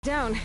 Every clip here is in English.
down.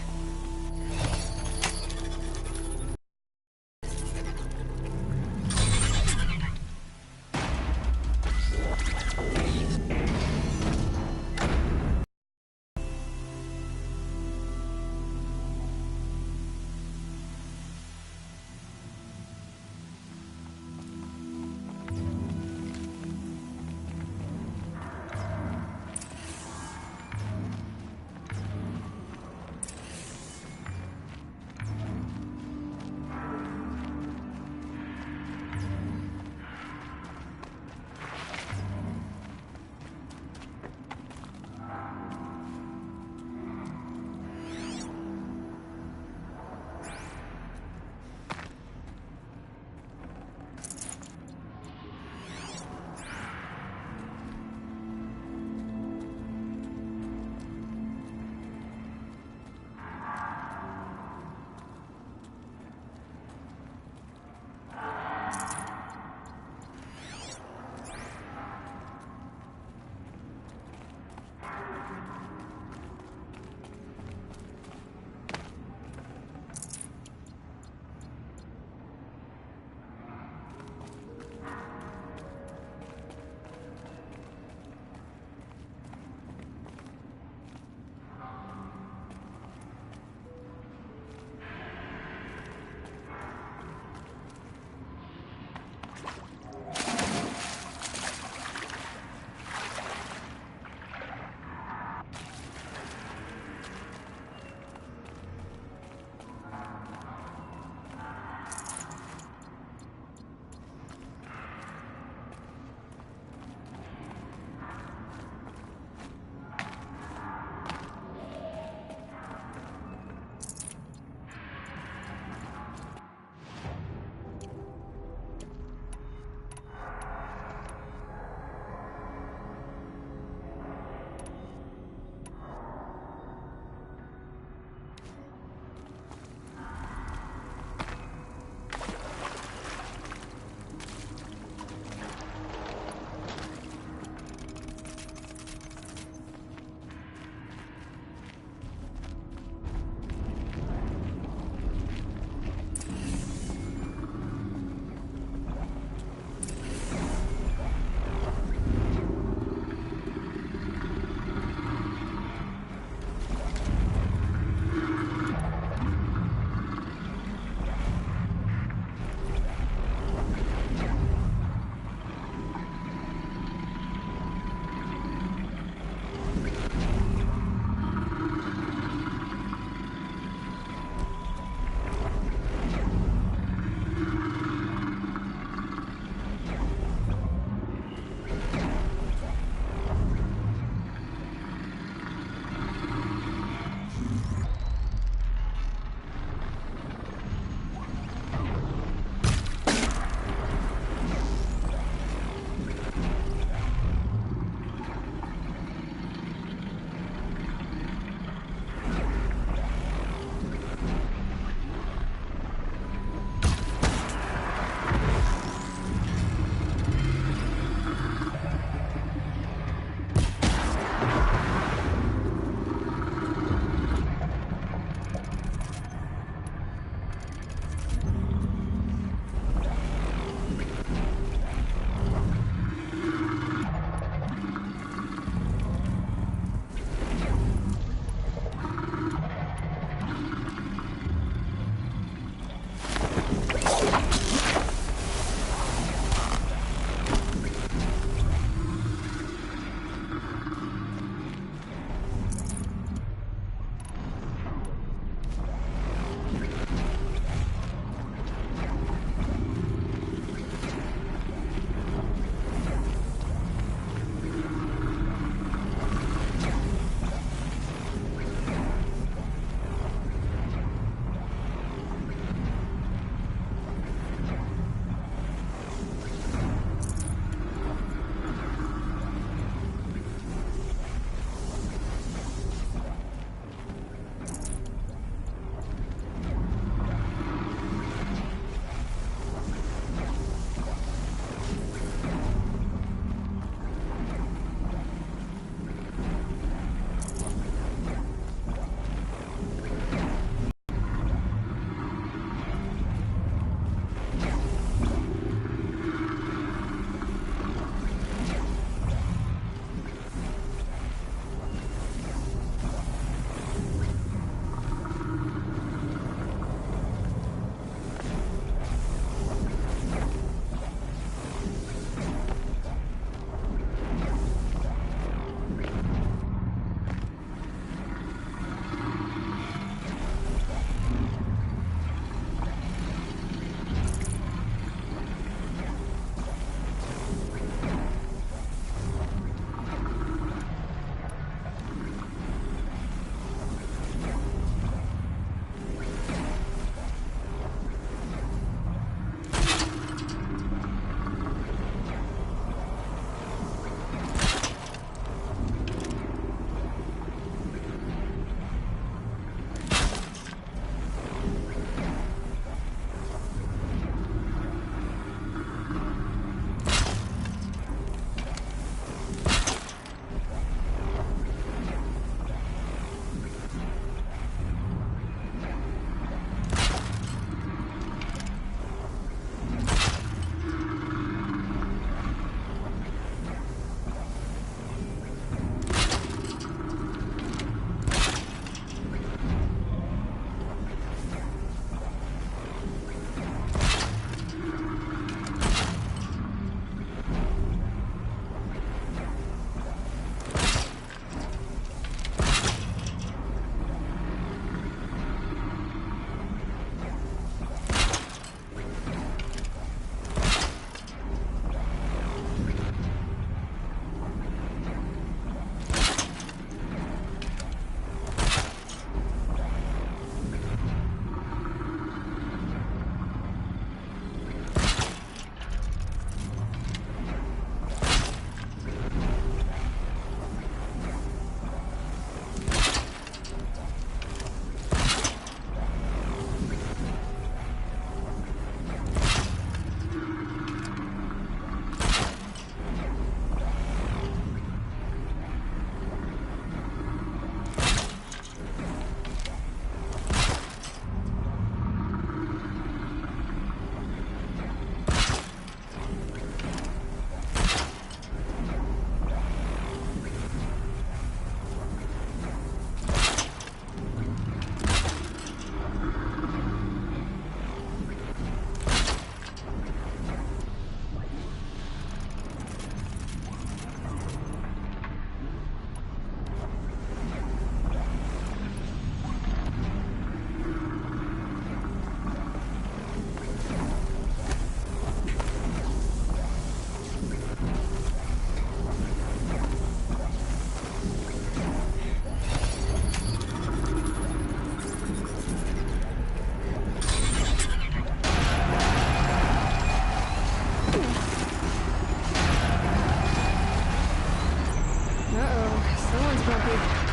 Grumpy.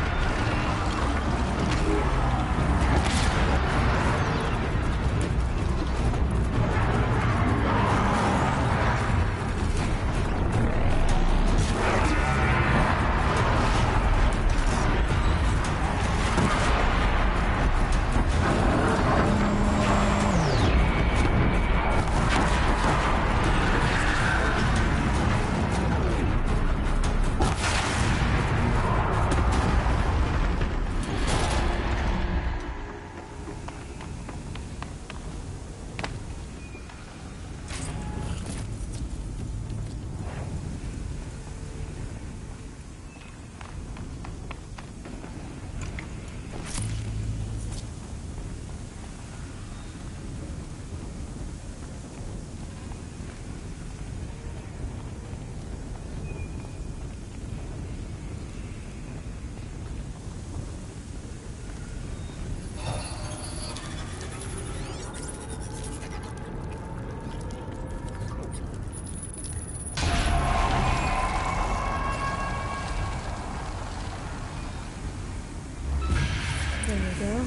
There you go.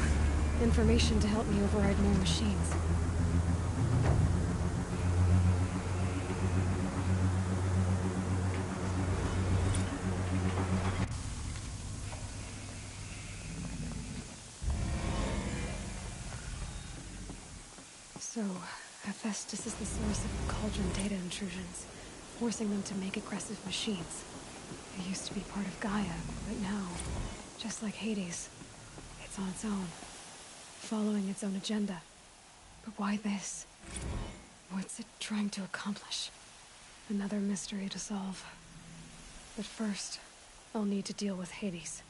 Information to help me override more machines. So, Hephaestus is the source of Cauldron data intrusions, forcing them to make aggressive machines. It used to be part of Gaia, but now, just like Hades, it's on its own, following its own agenda. But why this? What's it trying to accomplish? Another mystery to solve. But first, I'll need to deal with Hades.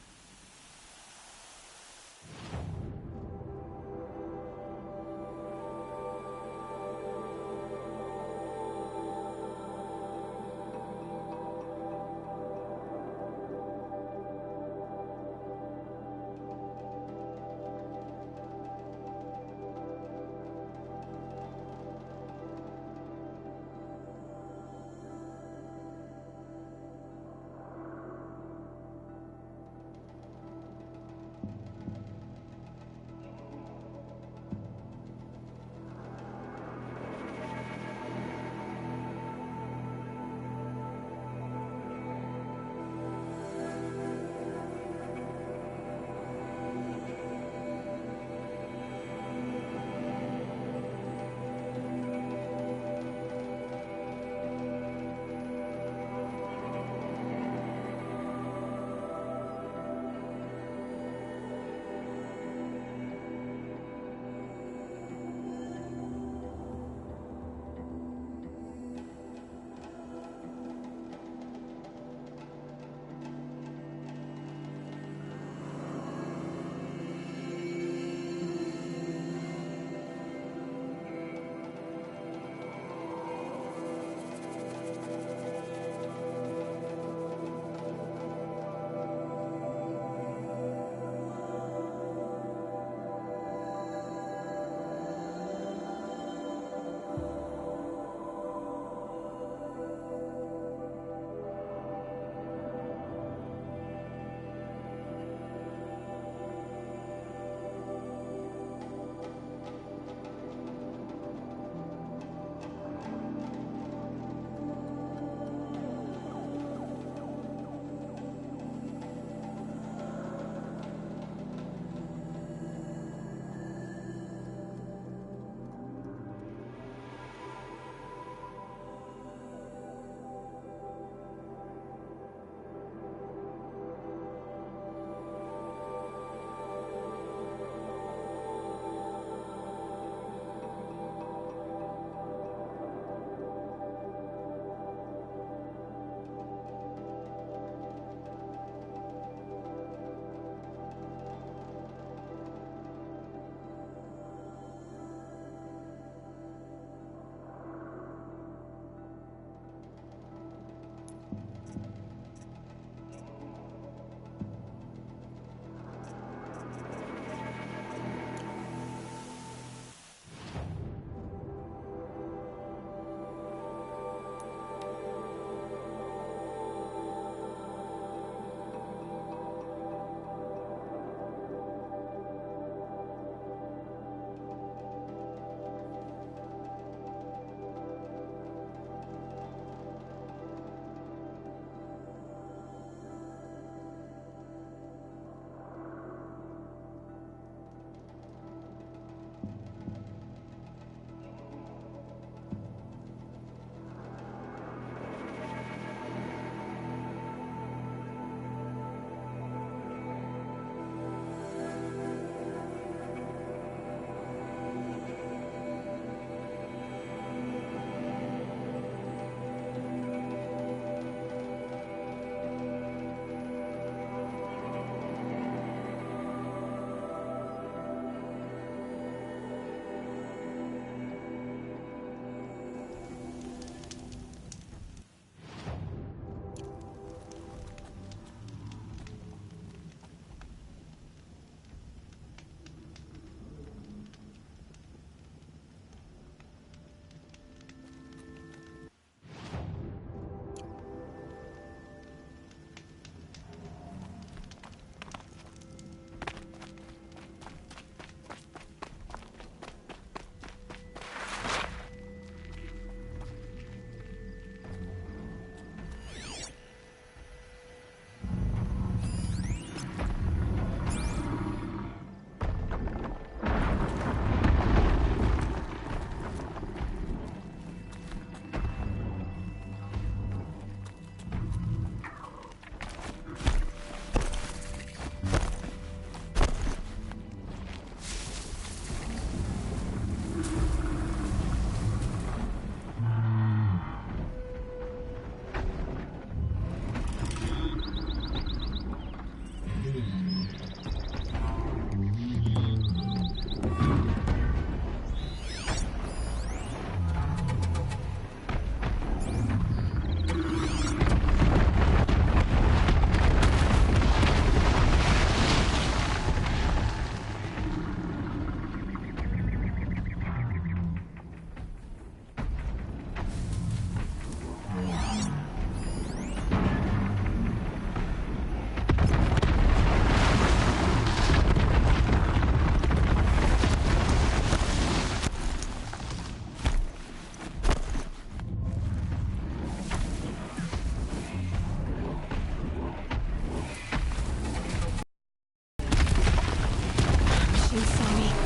They saw me.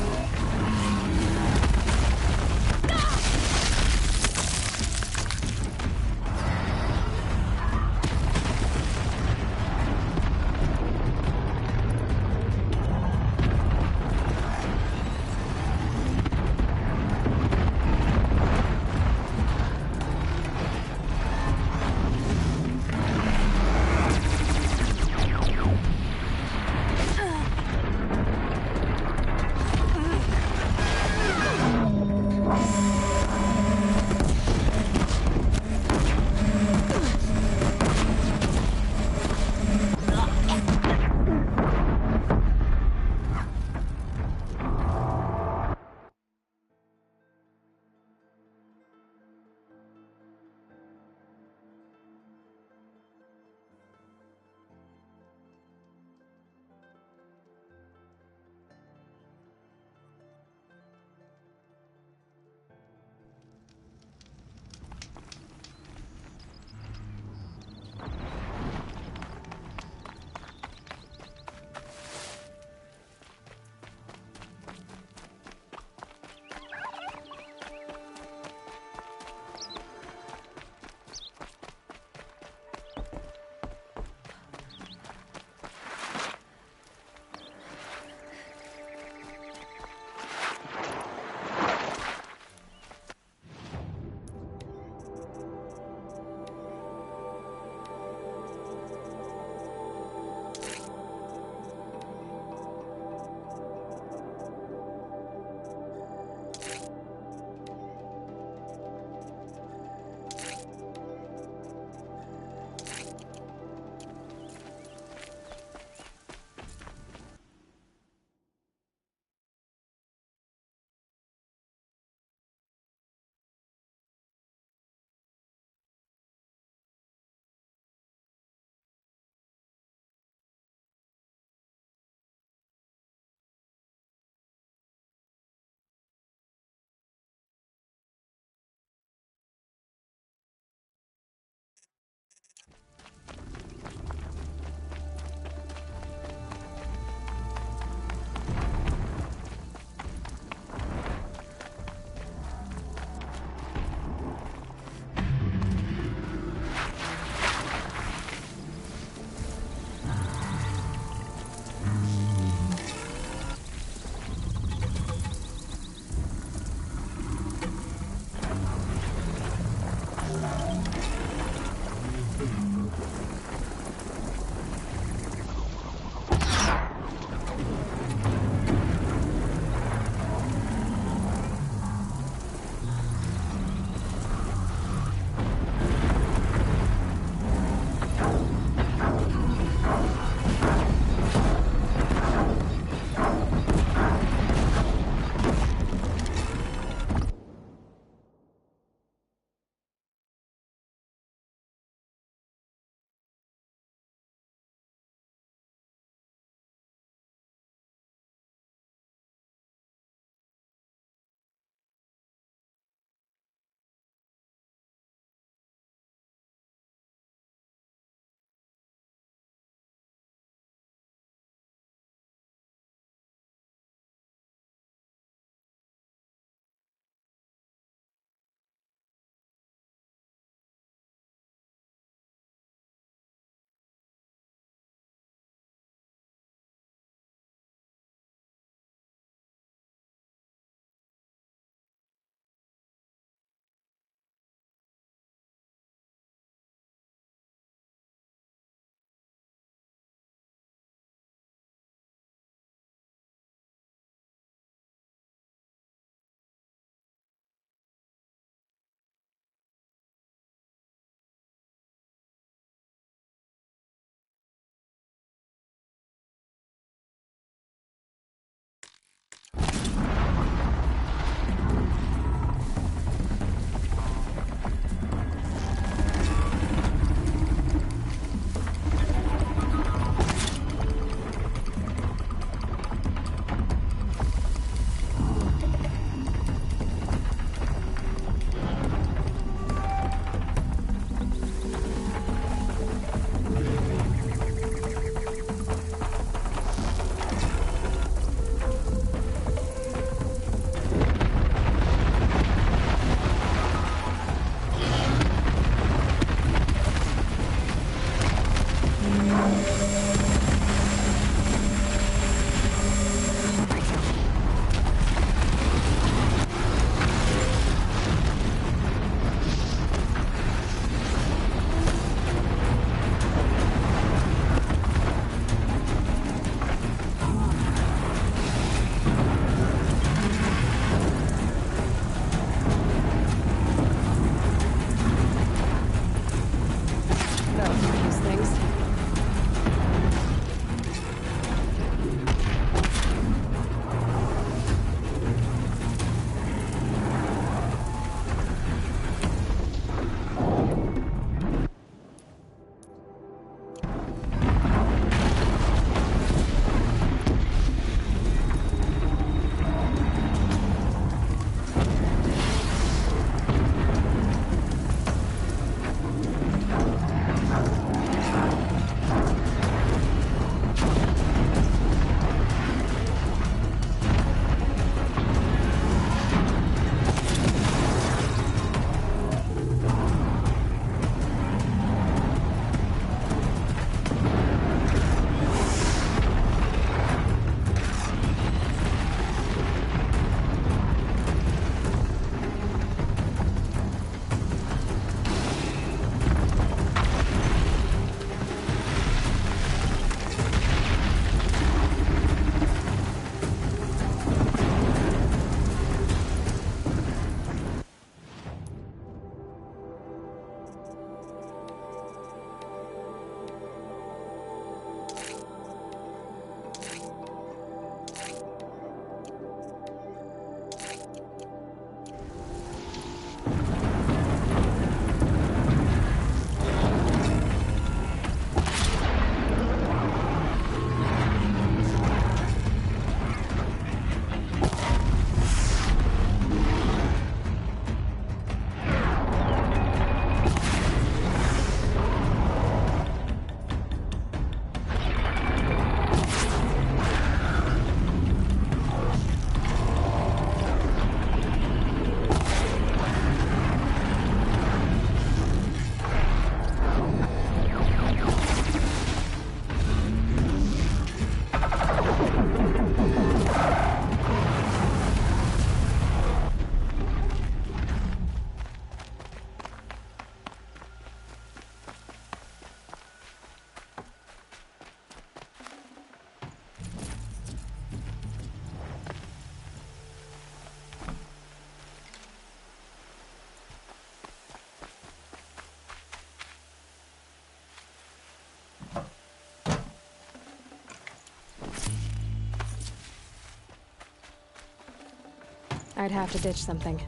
I'd have to ditch something.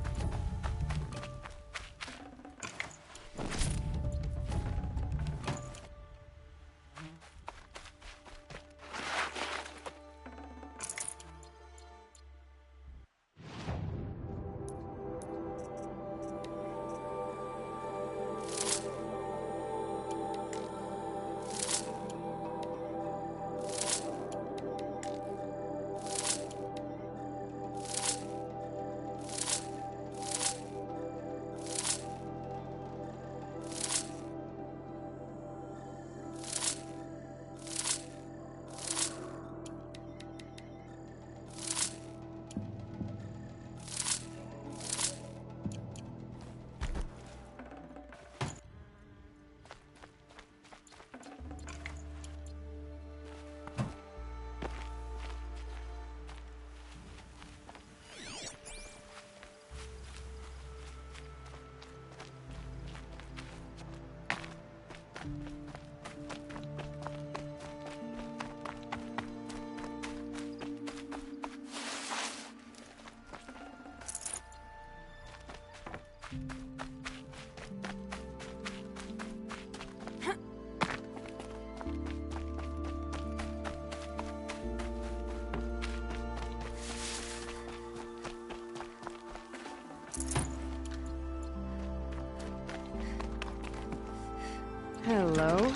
Hello?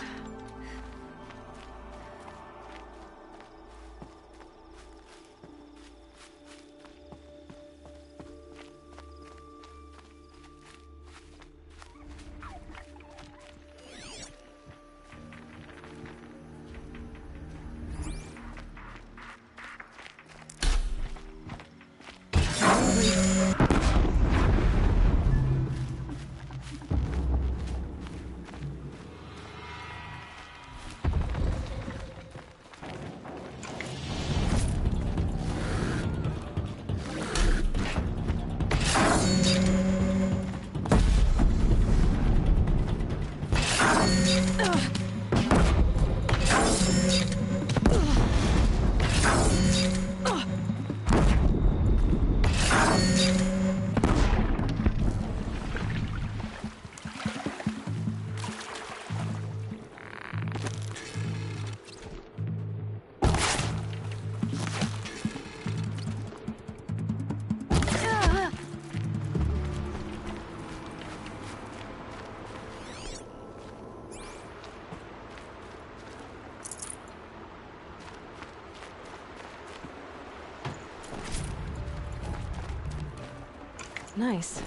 Nice.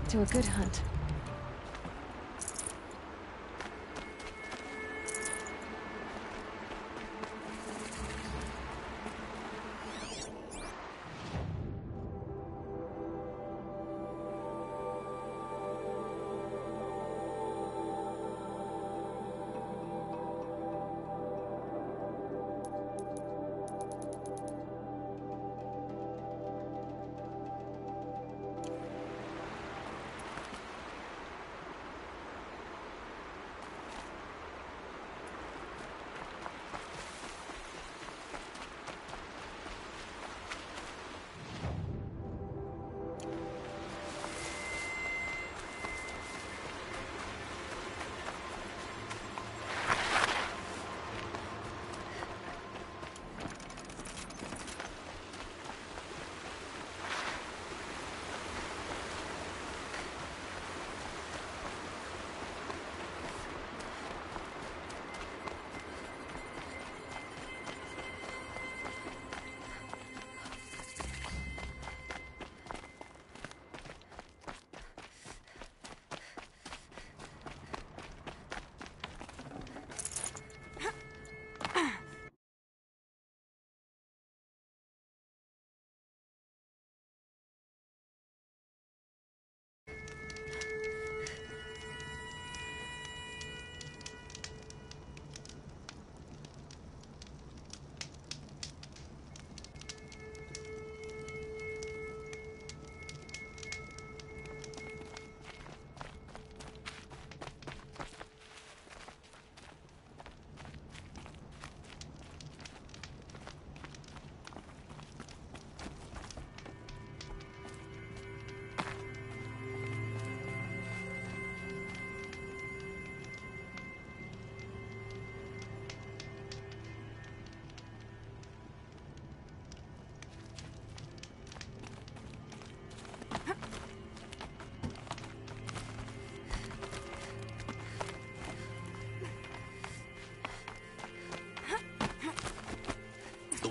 To a good hunt.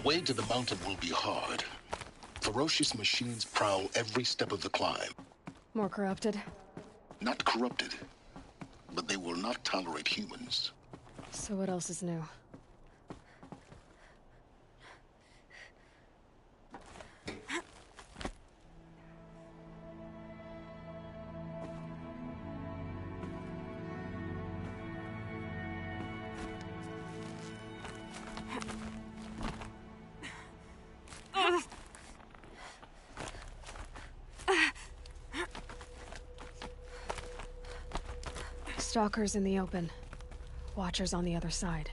way to the mountain will be hard. Ferocious machines prowl every step of the climb. More corrupted? Not corrupted, but they will not tolerate humans. So what else is new? Stalkers in the open. Watchers on the other side.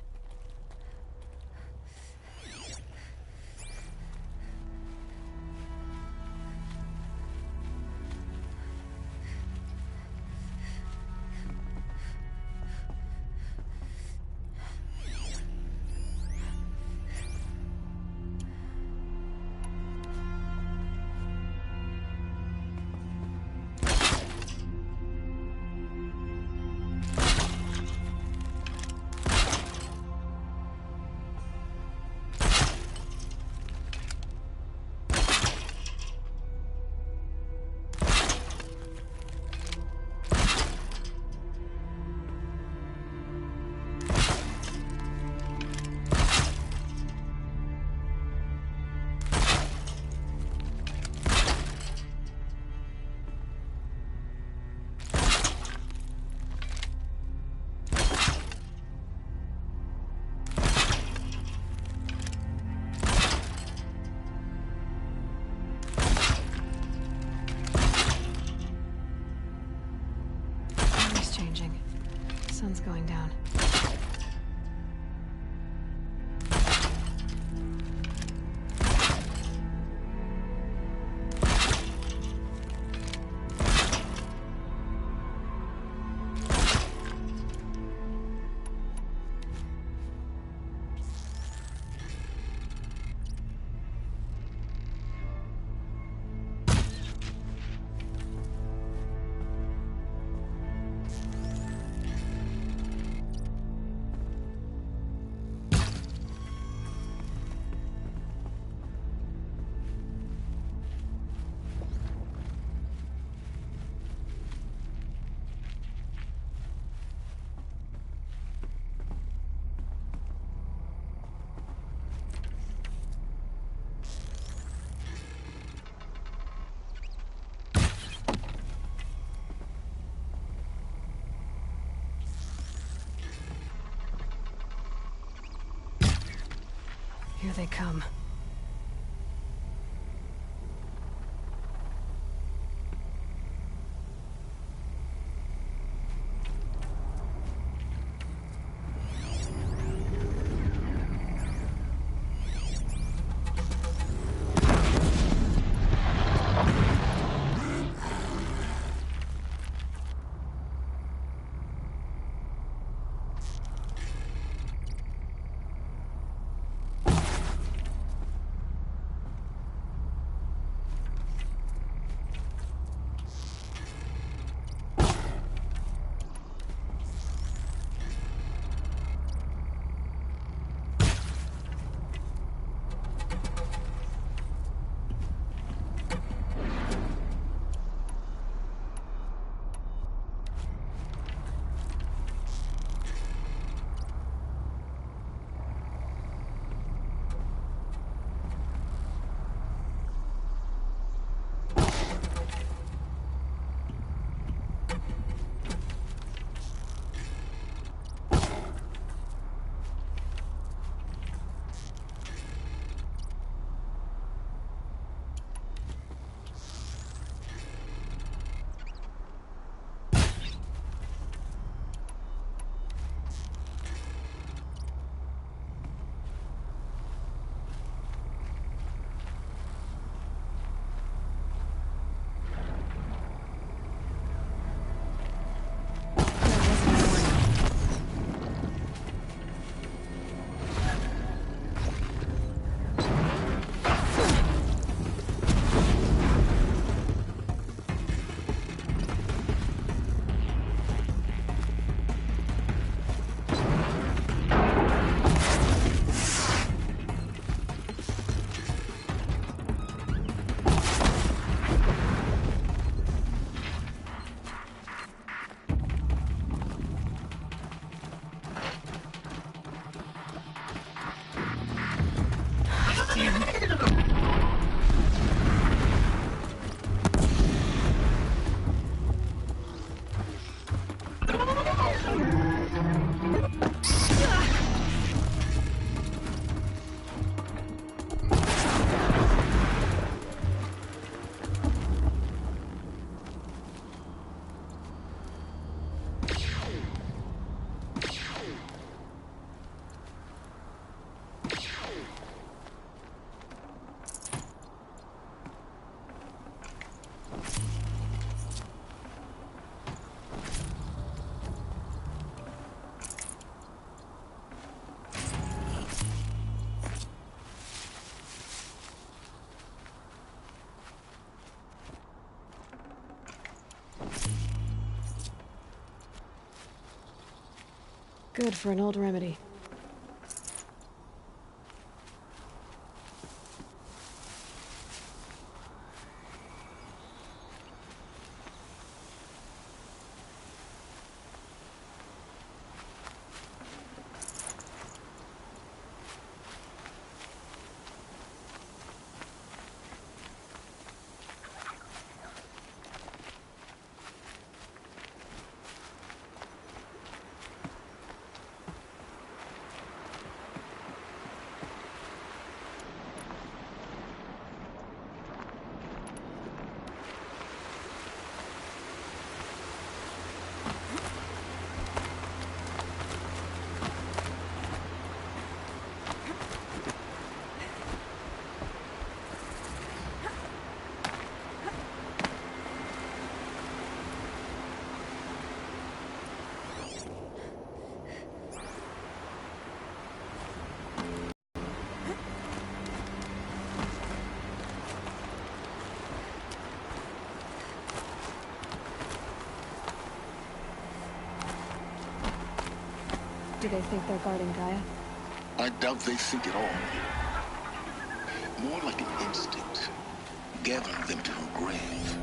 Sun's going down. Here they come. Good for an old remedy. Do they think they're guarding Gaia? I doubt they think at all. More like an instinct, gathering them to her grave.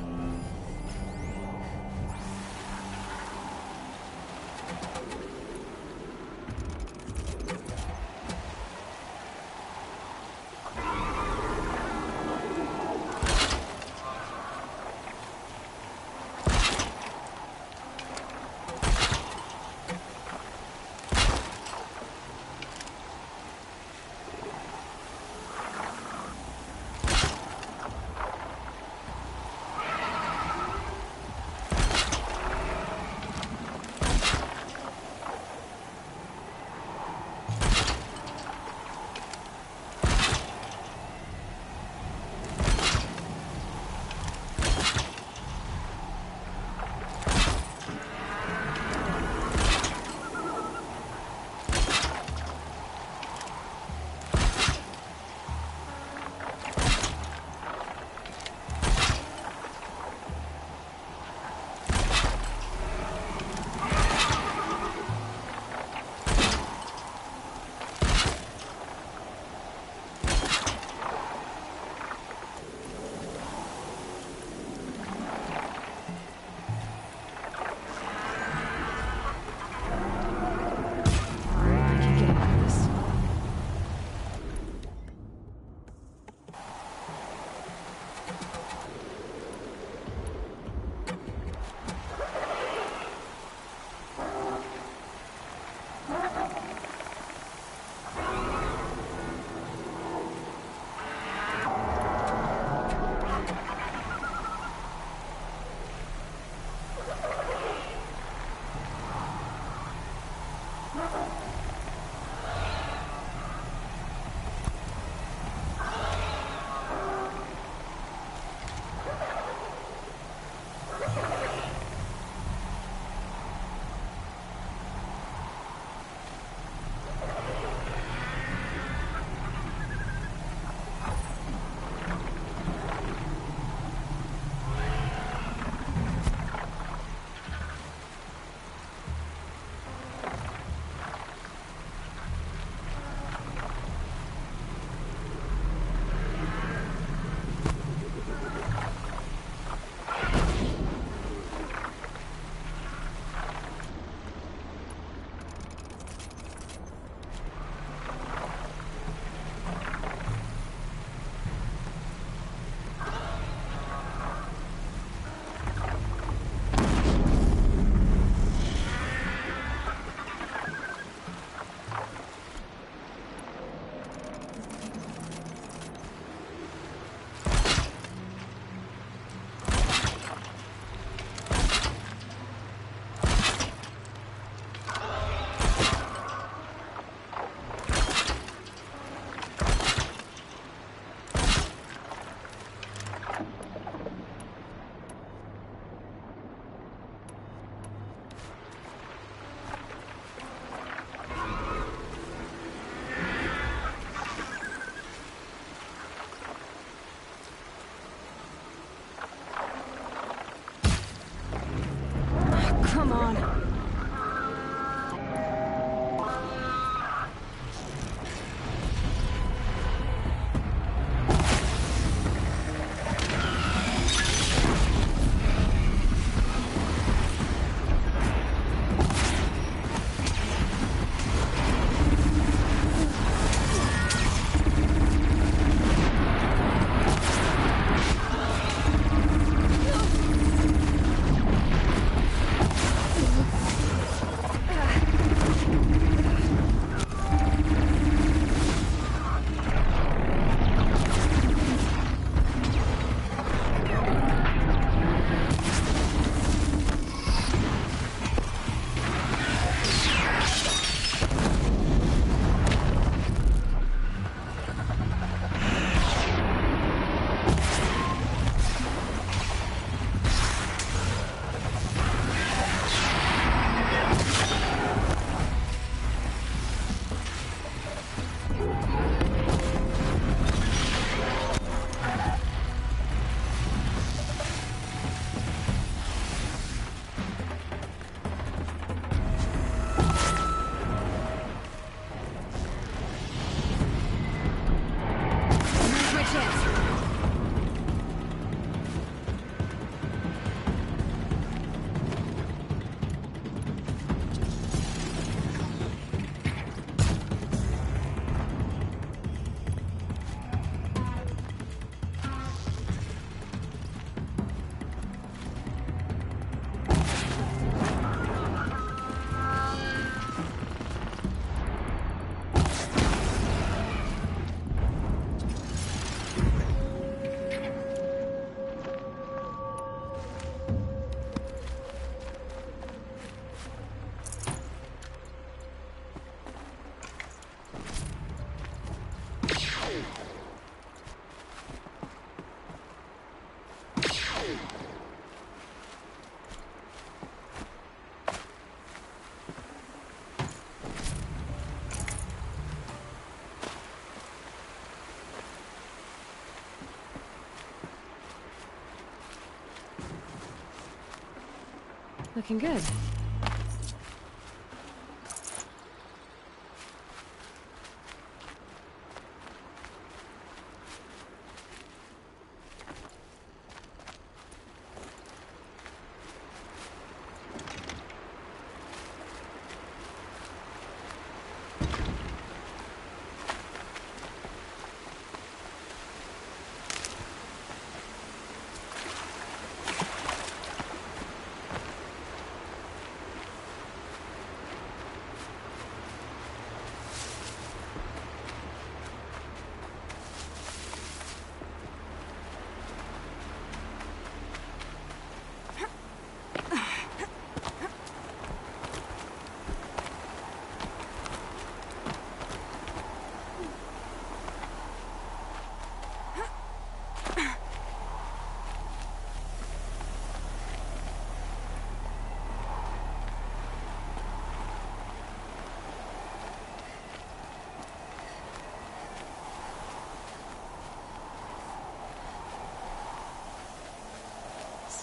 Looking good.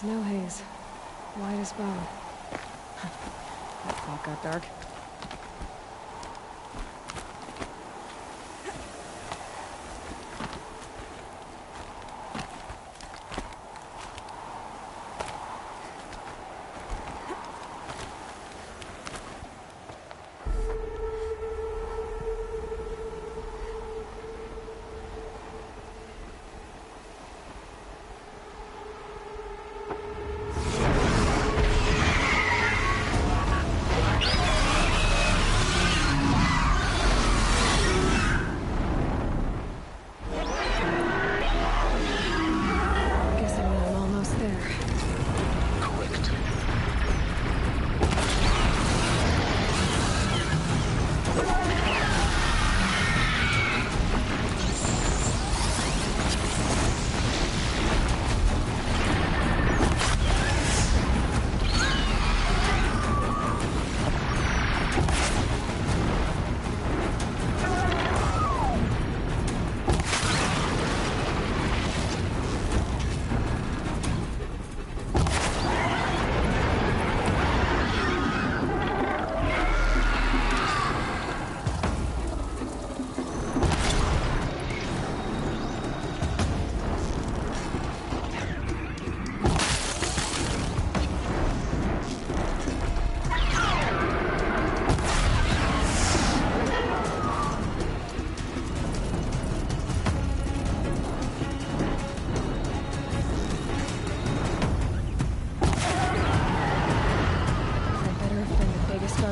Snow haze. White as bone. That fog got dark.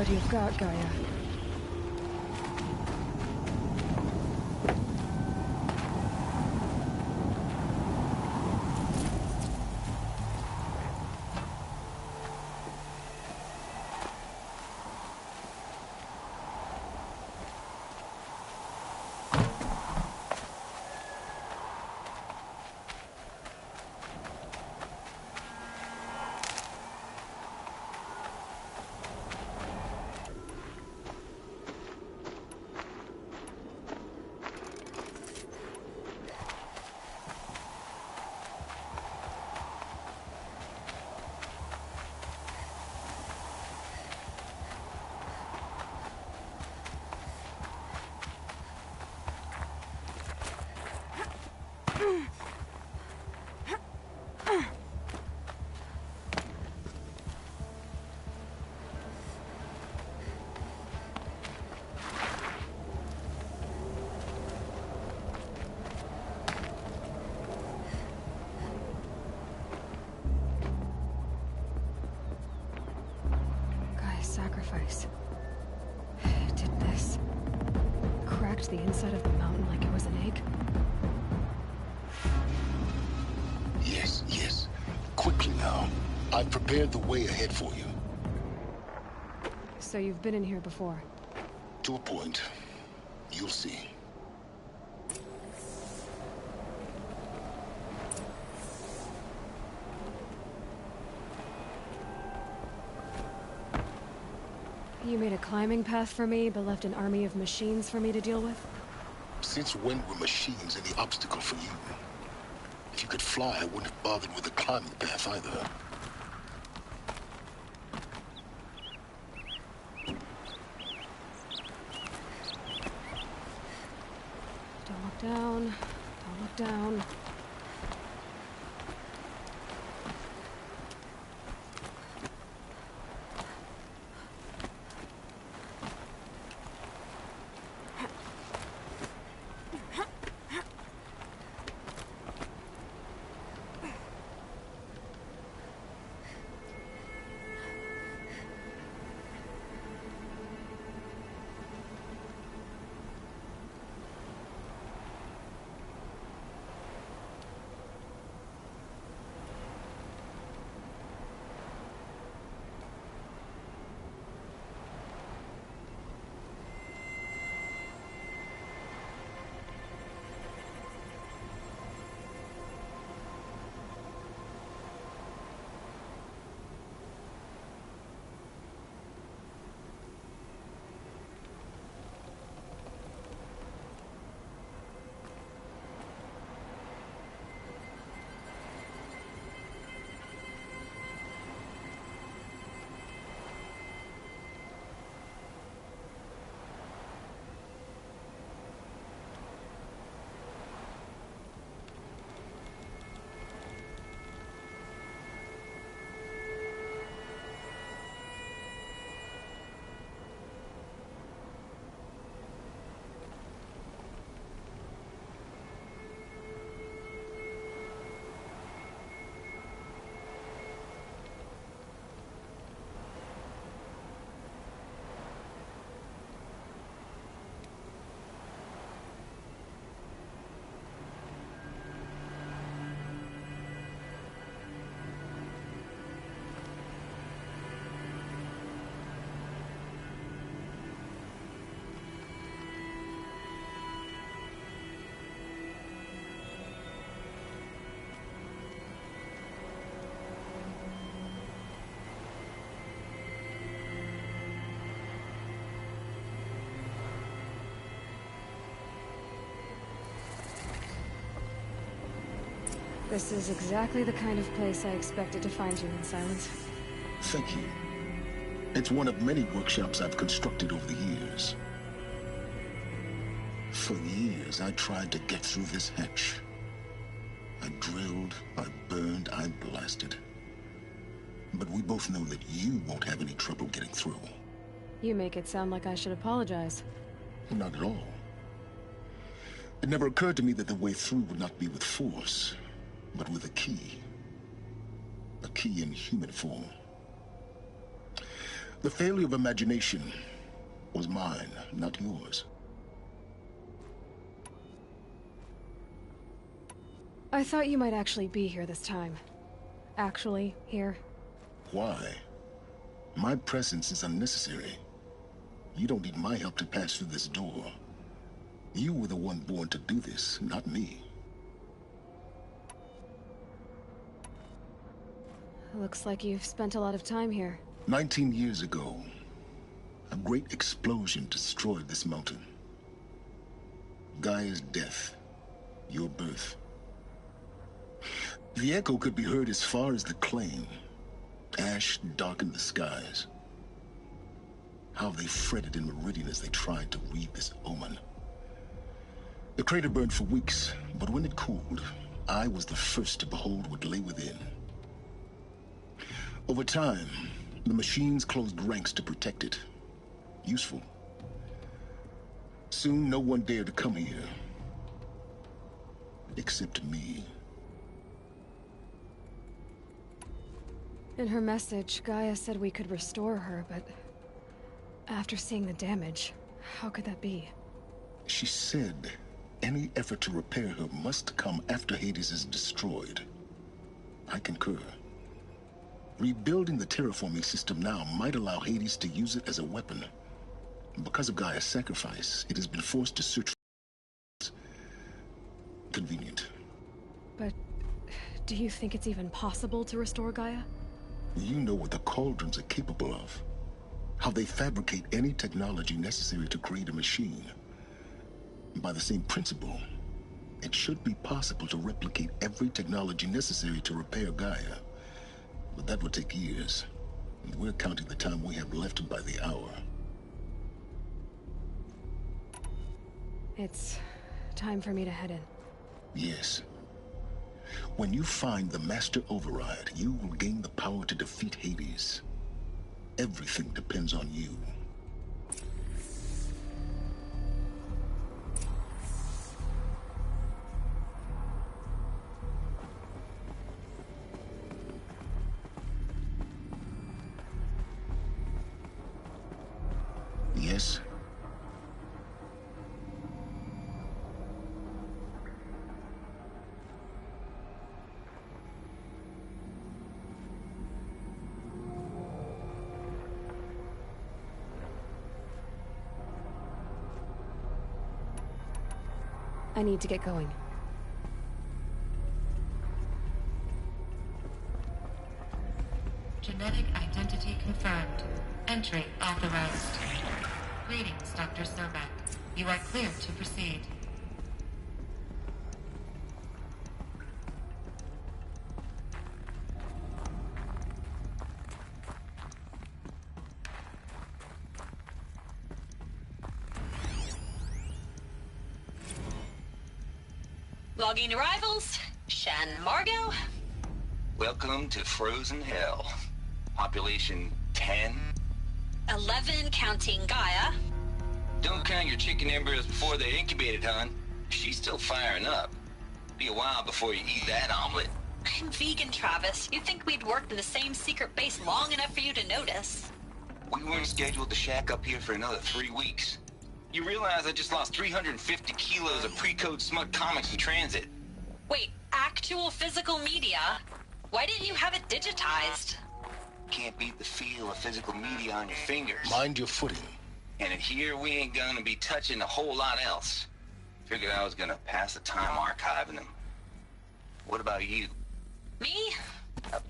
You've got, Gaia. Sacrifice. Did this. Cracked the inside of the mountain like it was an egg. Yes, yes. Quickly now. I've prepared the way ahead for you. So you've been in here before? To a point. You'll see. You made a climbing path for me, but left an army of machines for me to deal with? Since when were machines any obstacle for you? If you could fly, I wouldn't have bothered with the climbing path either. Down. Don't look down. This is exactly the kind of place I expected to find you in, Silence. Thank you. It's one of many workshops I've constructed over the years. For years, I tried to get through this hatch. I drilled, I burned, I blasted. But we both know that you won't have any trouble getting through. You make it sound like I should apologize. Not at all. It never occurred to me that the way through would not be with force, but with a key. A key in human form. The failure of imagination was mine, not yours. I thought you might actually be here this time. Actually, here. Why? My presence is unnecessary. You don't need my help to pass through this door. You were the one born to do this, not me. Looks like you've spent a lot of time here. 19 years ago, a great explosion destroyed this mountain. Gaia's death, your birth. The echo could be heard as far as the Claim. Ash darkened the skies. How they fretted in Meridian as they tried to read this omen. The crater burned for weeks, but when it cooled, I was the first to behold what lay within. Over time, the machines closed ranks to protect it. Useful. Soon, no one dared to come here. Except me. In her message, Gaia said we could restore her, but after seeing the damage, how could that be? She said any effort to repair her must come after Hades is destroyed. I concur. Rebuilding the terraforming system now might allow Hades to use it as a weapon. Because of Gaia's sacrifice, it has been forced to search for... Convenient. But do you think it's even possible to restore Gaia? You know what the Cauldrons are capable of. How they fabricate any technology necessary to create a machine. By the same principle, it should be possible to replicate every technology necessary to repair Gaia. But that would take years. And we're counting the time we have left by the hour. It's Time for me to head in. Yes. When you find the Master Override, you will gain the power to defeat Hades. Everything depends on you. Yes? I need to get going. Genetic identity confirmed. Entry authorized. Greetings, Dr. Sobek. You are cleared to proceed. Logging arrivals. Shen Margot. Welcome to Frozen Hell. Population 10. 11 counting Gaia. Don't count your chicken embryos before they're incubated, hon. She's still firing up. Be a while before you eat that omelet. I'm vegan, Travis. You'd think we'd worked in the same secret base long enough for you to notice. We weren't scheduled to shack up here for another 3 weeks. You realize I just lost 350 kilos of pre-code smut comics in transit. Wait, actual physical media? Why didn't you have it digitized? Can't beat the feel of physical media on your fingers. Mind your footing. And in here, we ain't gonna be touching a whole lot else. Figured I was gonna pass the time archiving them. What about you? Me?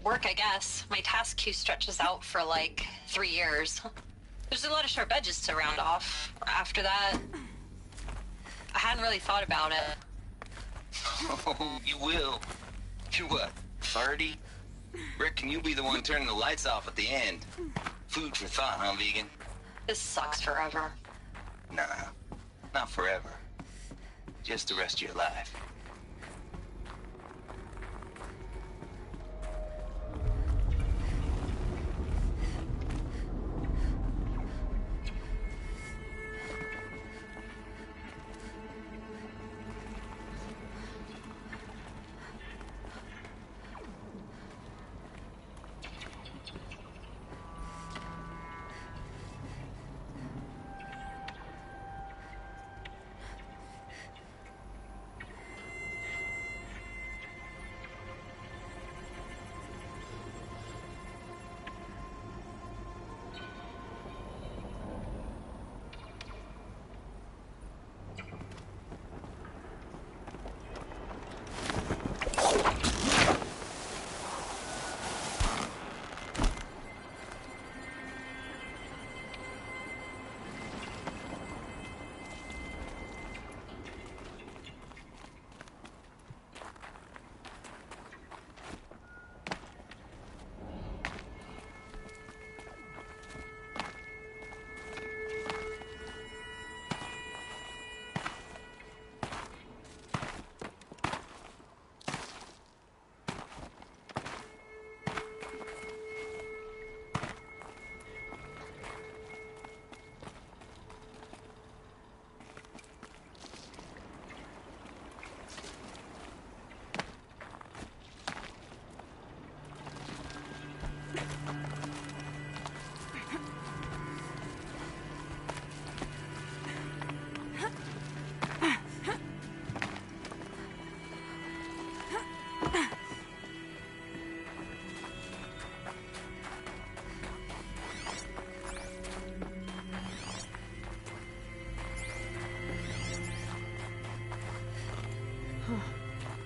Work, I guess. My task queue stretches out for like 3 years. There's a lot of sharp edges to round off. After that, I hadn't really thought about it. Oh, you will. You're what, 30? Reckon you'll be the one turning the lights off at the end. Food for thought, huh, vegan? This sucks forever. Nah, not forever. Just the rest of your life.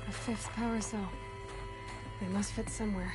A fifth power cell. They must fit somewhere.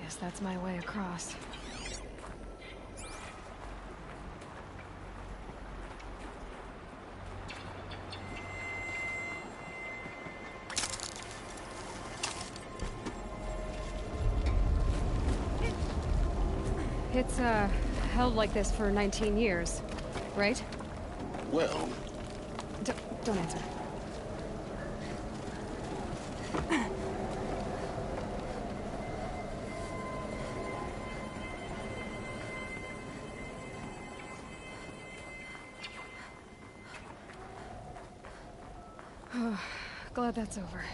Guess that's my way across. It's, held like this for 19 years, right? Well, Don't answer. Glad that's over.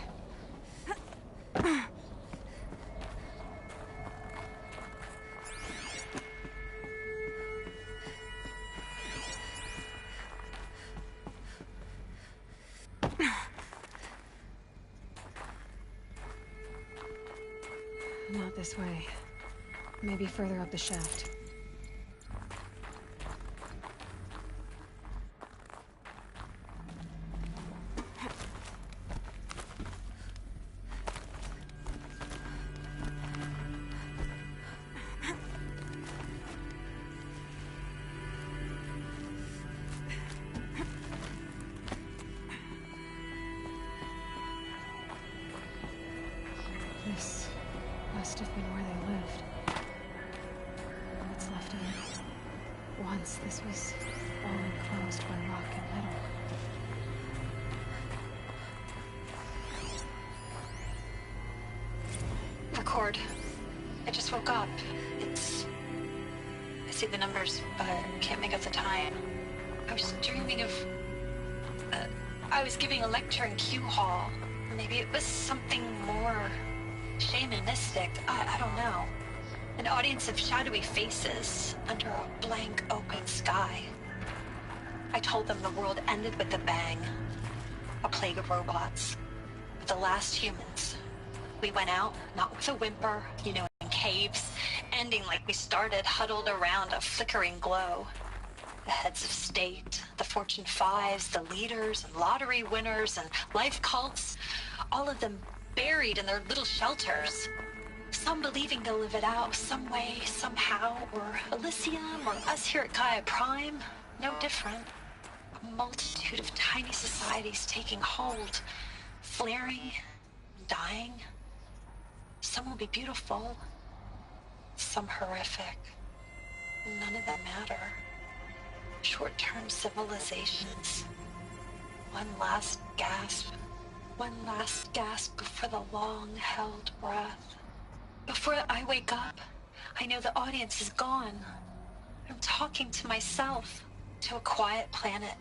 Not this way. Maybe further up the shaft. This must have been where they lived. What's left of it? Once this was all enclosed by rock and metal. Record. I just woke up. I see the numbers, but can't make out the time. I was dreaming of... I was giving a lecture in Q Hall. Maybe it was something more shamanistic. I don't know. An audience of shadowy faces under a blank open sky. I told them the world ended with a bang. A plague of robots. The last humans. We went out, not with a whimper, in caves, ending like we started, huddled around a flickering glow. The heads of state, the Fortune 5s, the leaders and lottery winners and life cults, all of them buried in their little shelters. Some believing they'll live it out some way, somehow, or Elysium, or us here at Gaia Prime, no different. A multitude of tiny societies taking hold, flaring, dying. Some will be beautiful, some horrific. None of them matter. Short-term civilizations. One last gasp before the long-held breath. Before I wake up, I know the audience is gone. I'm talking to myself, to a quiet planet,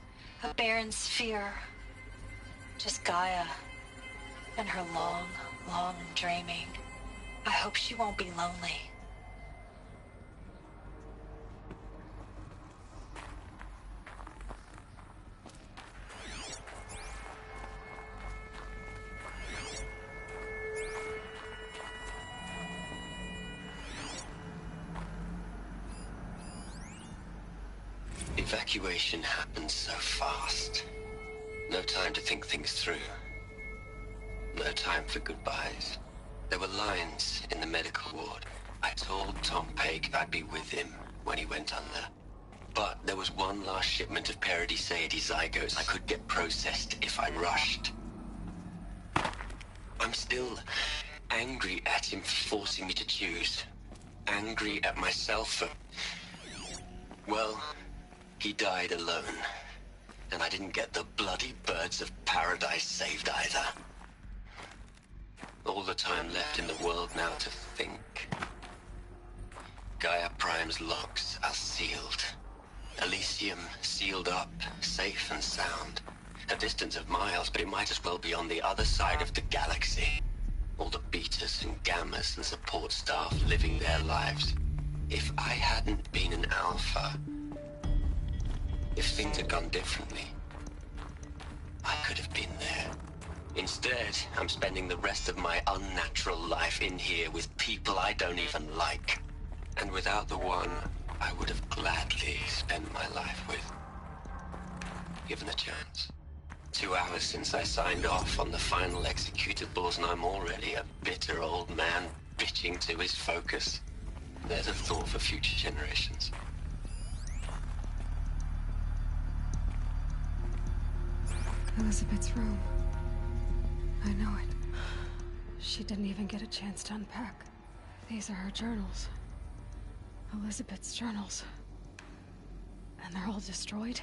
a barren sphere. Just Gaia and her long, long dreaming. I hope she won't be lonely. Evacuation happened so fast. No time to think things through. No time for goodbyes. There were lines in the medical ward. I told Tom Pake I'd be with him when he went under. But there was one last shipment of Paradis-Sade zygotes I could get processed if I rushed. I'm still angry at him for forcing me to choose. Angry at myself for... Well, he died alone. And I didn't get the bloody birds of paradise saved either. All the time left in the world now to think. Gaia Prime's locks are sealed. Elysium sealed up, safe and sound. A distance of miles, but it might as well be on the other side of the galaxy. all the betas and gammas and support staff living their lives. If I hadn't been an alpha, if things had gone differently, I could have been there. Instead, I'm spending the rest of my unnatural life in here with people I don't even like. And without the one I would have gladly spent my life with, given a chance. 2 hours since I signed off on the final executables, and I'm already a bitter old man bitching to his focus. There's a thought for future generations. Elizabeth's room. I know it. She didn't even get a chance to unpack. These are her journals. Elizabeth's journals. And they're all destroyed?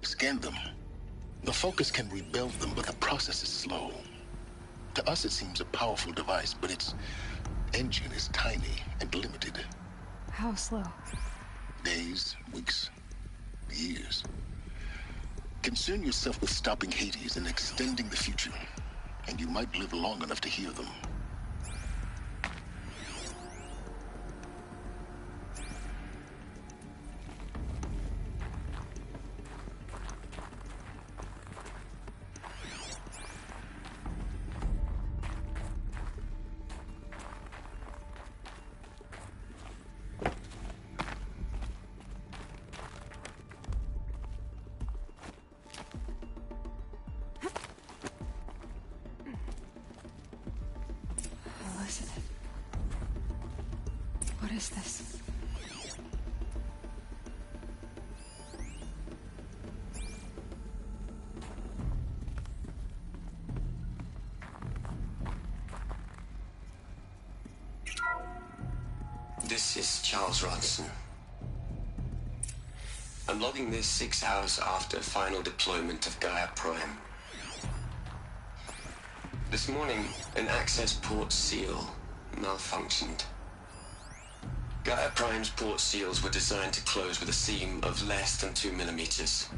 Scan them. The Focus can rebuild them, but the process is slow. To us, it seems a powerful device, but its engine is tiny and limited. How slow? Days, weeks, years. Concern yourself with stopping Hades and extending the future, and you might live long enough to hear them. Elizabeth. What is this? This is Charles Ronson. I'm logging this 6 hours after final deployment of Gaia Prime. This morning, an access port seal malfunctioned. Gaia Prime's port seals were designed to close with a seam of less than 2 millimeters.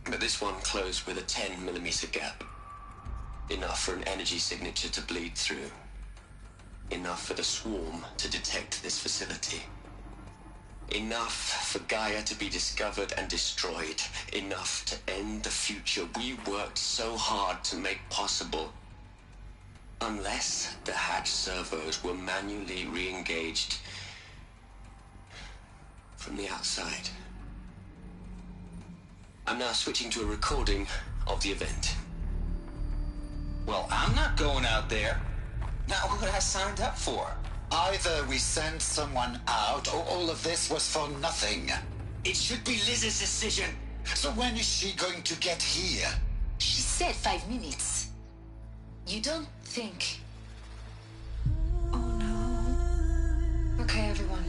But this one closed with a 10 millimeter gap. Enough for an energy signature to bleed through. Enough for the swarm to detect this facility. Enough for Gaia to be discovered and destroyed. Enough to end the future we worked so hard to make possible. Unless the hatch servos were manually re-engaged from the outside. I'm now switching to a recording of the event. Well, I'm not going out there. Not what I signed up for. Either we send someone out, or all of this was for nothing. It should be Liz's decision. So when is she going to get here? She said 5 minutes. You don't think... Oh no. Okay, everyone.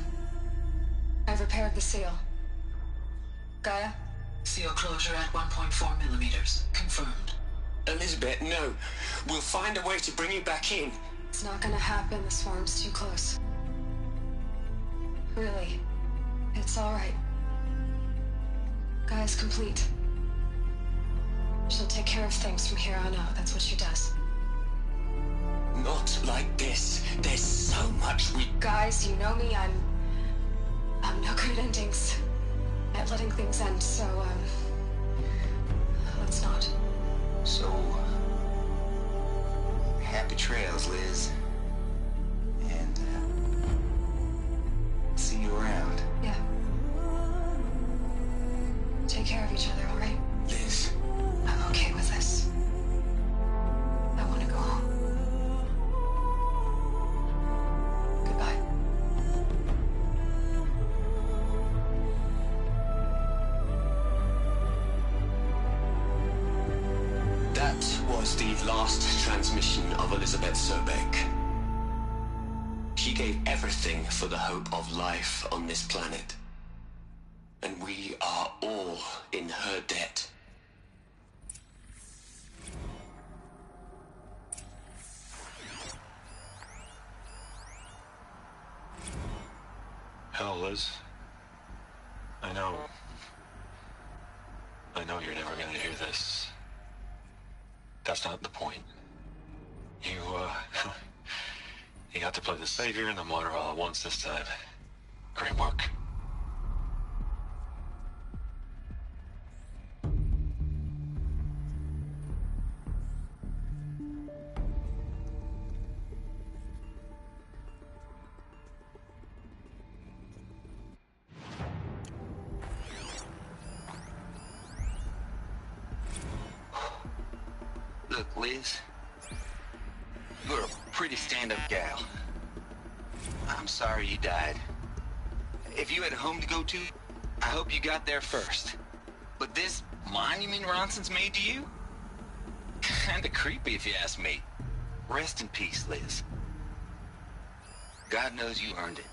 I've repaired the seal. Gaia? Seal closure at 1.4 millimeters. Confirmed. Elizabeth, no. We'll find a way to bring you back in. It's not gonna happen. The swarm's too close. Really. It's alright. Gaia's complete. She'll take care of things from here on out. That's what she does. Not like this. There's so much we... Guys, you know me. I'm no good at endings. At letting things end, so, let's not. So, happy trails, Liz. And, see you around. Yeah. Take care of each other, alright? Liz. I'm okay with this. I want to go home. Goodbye. That was the last transmission of Elizabeth Sobeck. She gave everything for the hope of life on this planet. And we are all in her debt. Hell, Liz. I know you're never gonna hear this. That's not the point. You, You got to play the savior and the martyr all at once this time. Great work. Look, Liz, you're a pretty stand-up gal. I'm sorry you died. If you had a home to go to, I hope you got there first. But this monument Ronson's made to you? Kinda creepy if you ask me. Rest in peace, Liz. God knows you earned it.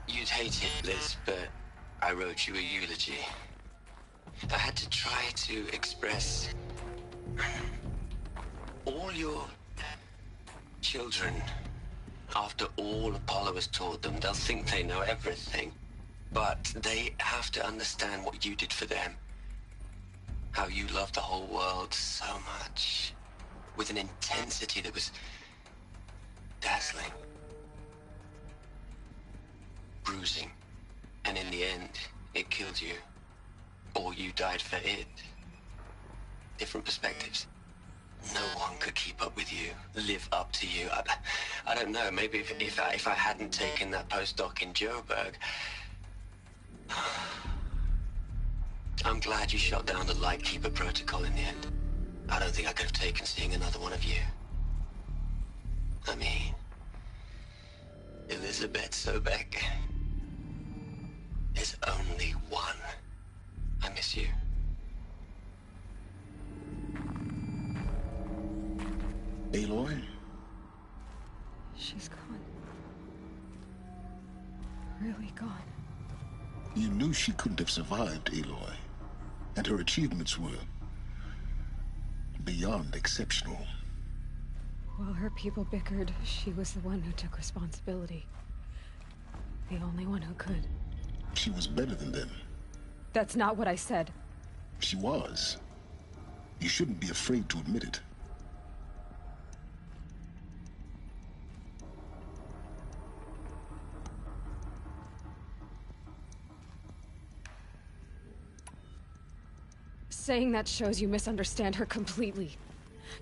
You'd hate it, Liz, but I wrote you a eulogy. I had to try to express all your children. After all Apollo has taught them, they'll think they know everything. But they have to understand what you did for them. How you loved the whole world so much. With an intensity that was dazzling. Bruising. And in the end, it killed you. Or you died for it. Different perspectives. No one could keep up with you, live up to you. I don't know, maybe if I hadn't taken that postdoc in Joburg. I'm glad you shot down the Lightkeeper protocol in the end. I don't think I could have taken seeing another one of you. I mean, Elizabeth Sobek. There's only one. I miss you. Aloy? She's gone. Really gone. You knew she couldn't have survived, Aloy. And her achievements were beyond exceptional. While her people bickered, she was the one who took responsibility. The only one who could. She was better than them. That's not what I said. She was. You shouldn't be afraid to admit it. Saying that shows you misunderstand her completely.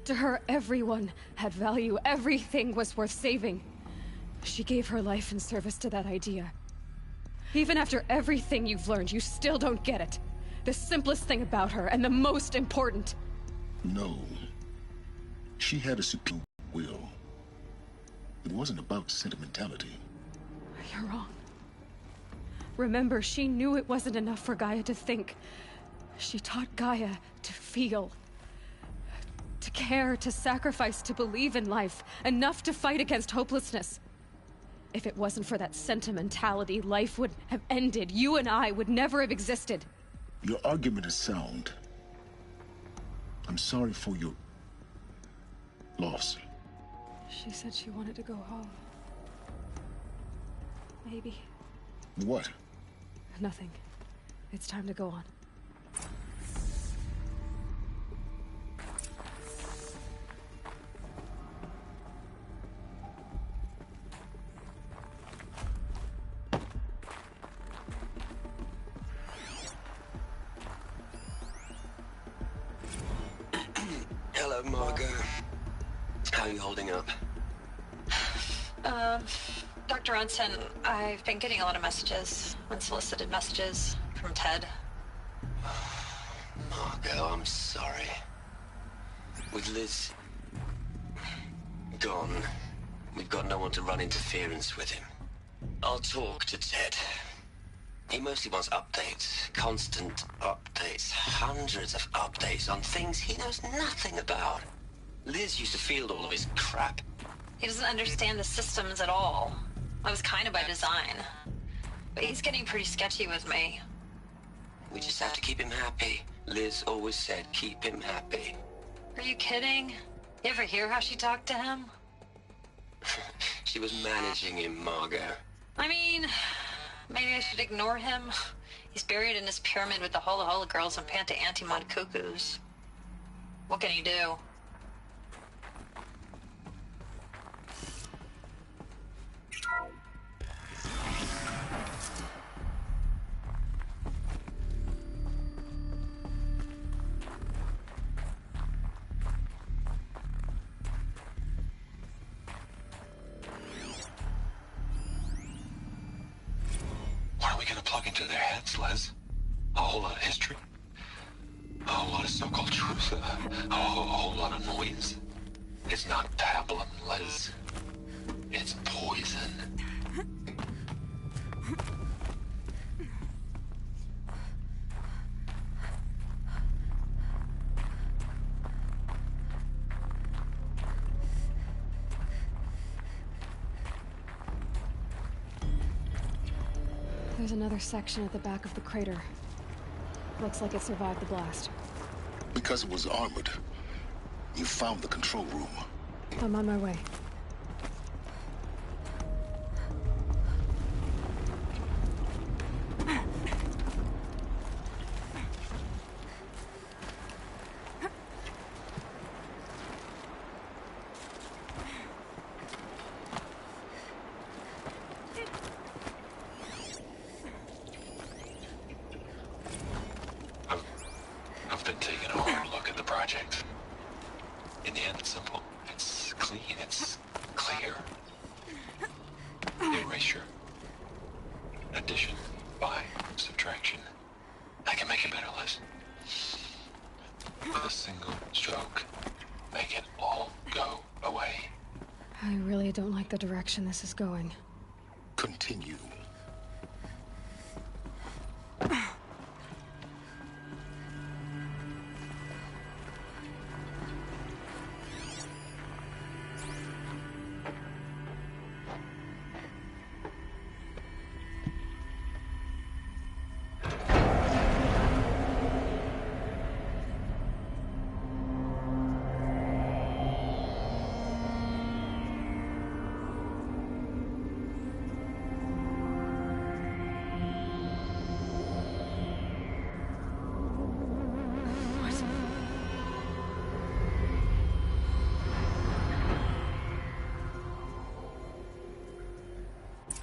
To her, everyone had value. Everything was worth saving. She gave her life in service to that idea. Even after everything you've learned, you still don't get it. The simplest thing about her, and the most important. No. She had a superior will. It wasn't about sentimentality. You're wrong. Remember, she knew it wasn't enough for Gaia to think. She taught Gaia to feel. To care, to sacrifice, to believe in life. Enough to fight against hopelessness. If it wasn't for that sentimentality, life would have ended. You and I would never have existed. Your argument is sound. I'm sorry for your loss. She said she wanted to go home. Maybe. What? Nothing. It's time to go on. Hello, Margot. How are you holding up? Dr. Ronson, I've been getting a lot of messages, unsolicited messages from Ted. Margot, I'm sorry. With Liz gone, we've got no one to run interference with him. I'll talk to Ted. He mostly wants updates, constant updates, hundreds of updates on things he knows nothing about. Liz used to field all of his crap. He doesn't understand the systems at all. That was kind of by design. But he's getting pretty sketchy with me. We just have to keep him happy. Liz always said keep him happy. Are you kidding? You ever hear how she talked to him? She was managing him, Margot. I mean, maybe I should ignore him. He's buried in his pyramid with the Hola Hola girls and Panta Antimon cuckoos. What can he do? gonna plug into their heads, Les? A whole lot of history? A whole lot of so-called truth? A whole lot of noise? It's not pablum, Les. It's poison. There's another section at the back of the crater. Looks like it survived the blast. Because it was armored, you found the control room. I'm on my way. I've been taking a hard look at the project. In the end, it's simple. It's clean. It's clear. Erasure. Addition. By. Subtraction. I can make it better, Liz. With a single stroke. Make it all go away. I really don't like the direction this is going. Continue.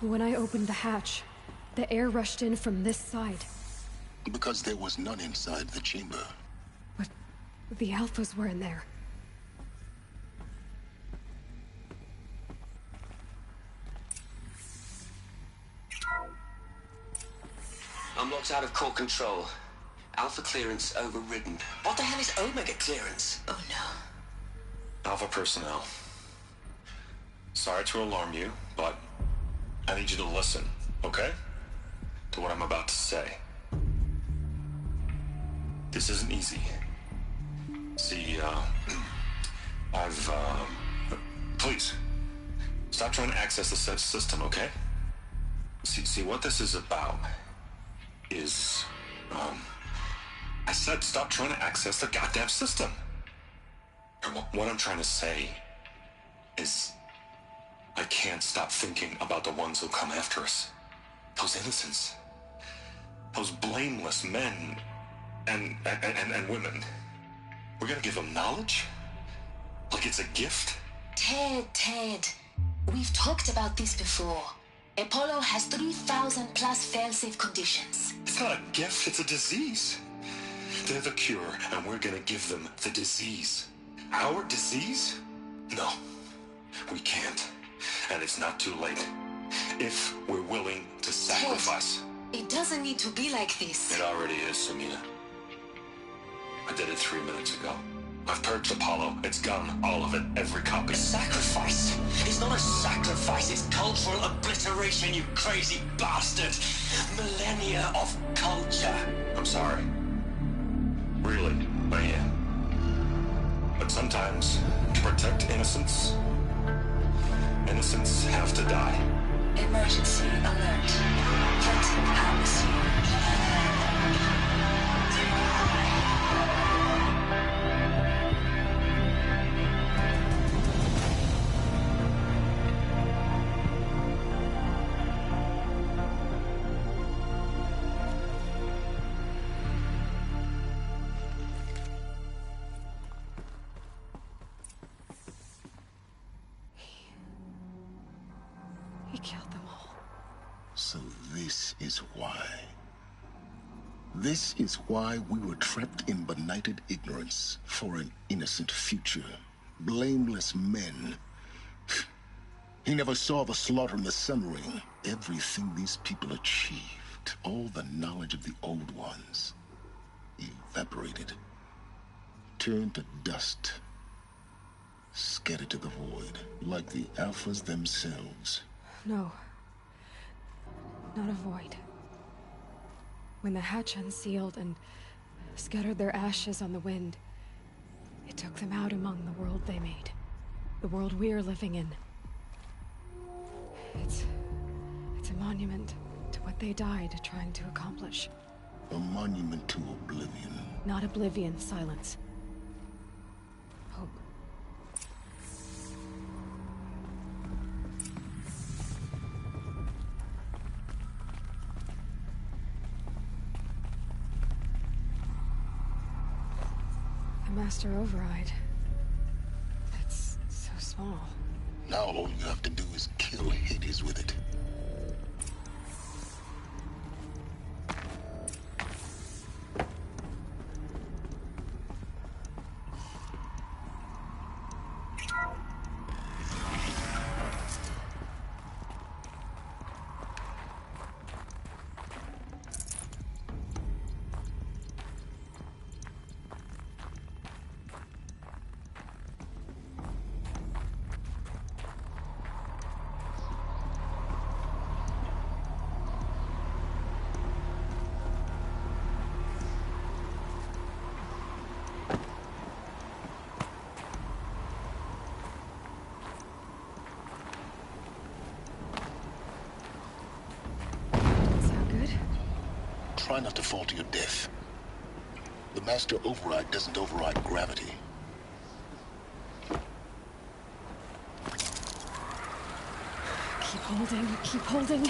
When I opened the hatch, the air rushed in from this side. Because there was none inside the chamber. But the Alphas were in there. I'm locked out of core control. Alpha clearance overridden. What the hell is Omega clearance? Oh no. Alpha personnel. Sorry to alarm you, but I need you to listen, okay? To what I'm about to say. This isn't easy. See, please, stop trying to access the system, okay? See, what this is about is, I said stop trying to access the goddamn system. And what I'm trying to say is, I can't stop thinking about the ones who come after us. Those innocents. Those blameless men and women. We're gonna give them knowledge? Like it's a gift? Ted. We've talked about this before. Apollo has 3,000 plus fail-safe conditions. It's not a gift, it's a disease. They're the cure, and we're gonna give them the disease. Our disease? No, we can't. And it's not too late. If we're willing to sacrifice. Ted, it doesn't need to be like this. It already is, Samina. I did it 3 minutes ago. I've purged Apollo. It's gone. All of it. Every copy. A sacrifice? It's not a sacrifice. It's cultural obliteration, you crazy bastard. Millennia of culture. I'm sorry. Really, I am. But sometimes, to protect innocence, innocents have to die. Emergency alert. Threat atmosphere. He killed them all. So this is why. This is why we were trapped in benighted ignorance for an innocent future. Blameless men. He never saw the slaughter in the Sun Ring. Everything these people achieve left, all the knowledge of the old ones evaporated, turned to dust, scattered to the void, like the Alphas themselves. No. Not a void. When the hatch unsealed and scattered their ashes on the wind, it took them out among the world they made. The world we're living in. It's a monument to what they died trying to accomplish. A monument to oblivion. Not oblivion, Silence. Hope. The Master Override. It's so small. Now all you have to do is kill Hades with it. Try not to fall to your death. The Master Override doesn't override gravity. Keep holding, keep holding.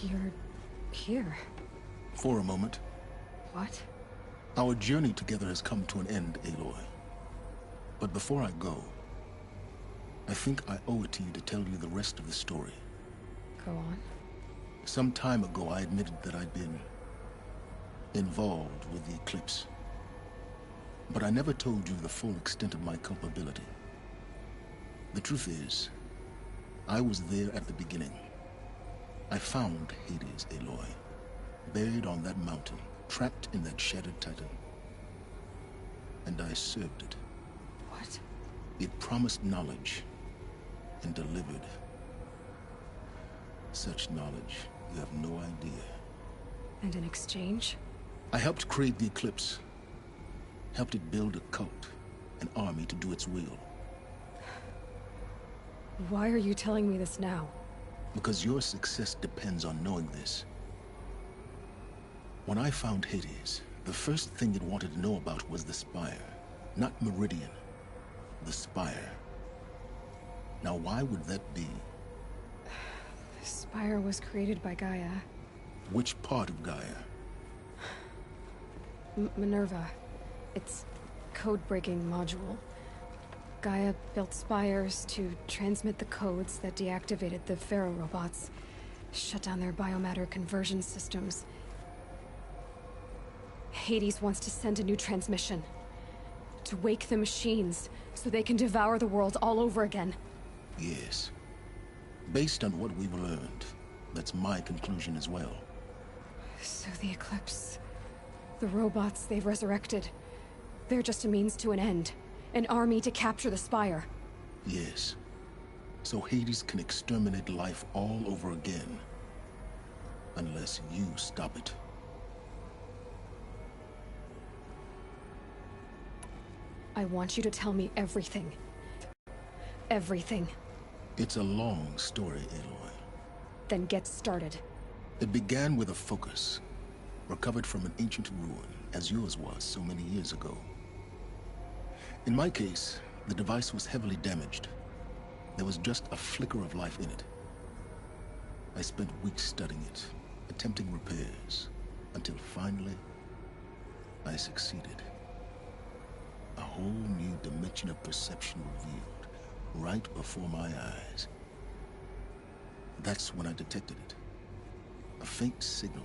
You're here. For a moment. What? Our journey together has come to an end, Aloy. But before I go, I think I owe it to you to tell you the rest of the story. Go on. Some time ago, I admitted that I'd been involved with the Eclipse. But I never told you the full extent of my culpability. The truth is, I was there at the beginning. I found Hades, Aloy, buried on that mountain, trapped in that shattered titan. And I served it. What? It promised knowledge and delivered. Such knowledge, you have no idea. And in exchange? I helped create the Eclipse. Helped it build a cult, an army to do its will. Why are you telling me this now? Because your success depends on knowing this. When I found Hades, the first thing it wanted to know about was the Spire. Not Meridian. The Spire. Now why would that be? The Spire was created by Gaia. Which part of Gaia? Minerva. It's code-breaking module. Gaia built spires to transmit the codes that deactivated the Pharaoh robots, shut down their biomatter conversion systems. Hades wants to send a new transmission. To wake the machines, so they can devour the world all over again. Yes. Based on what we've learned, that's my conclusion as well. So the Eclipse... the robots they've resurrected... they're just a means to an end. An army to capture the Spire. Yes. So Hades can exterminate life all over again. Unless you stop it. I want you to tell me everything. Everything. It's a long story, Aloy. Then get started. It began with a focus, recovered from an ancient ruin, as yours was so many years ago. In my case, the device was heavily damaged. There was just a flicker of life in it. I spent weeks studying it, attempting repairs, until finally, I succeeded. A whole new dimension of perception revealed, right before my eyes. That's when I detected it. A faint signal.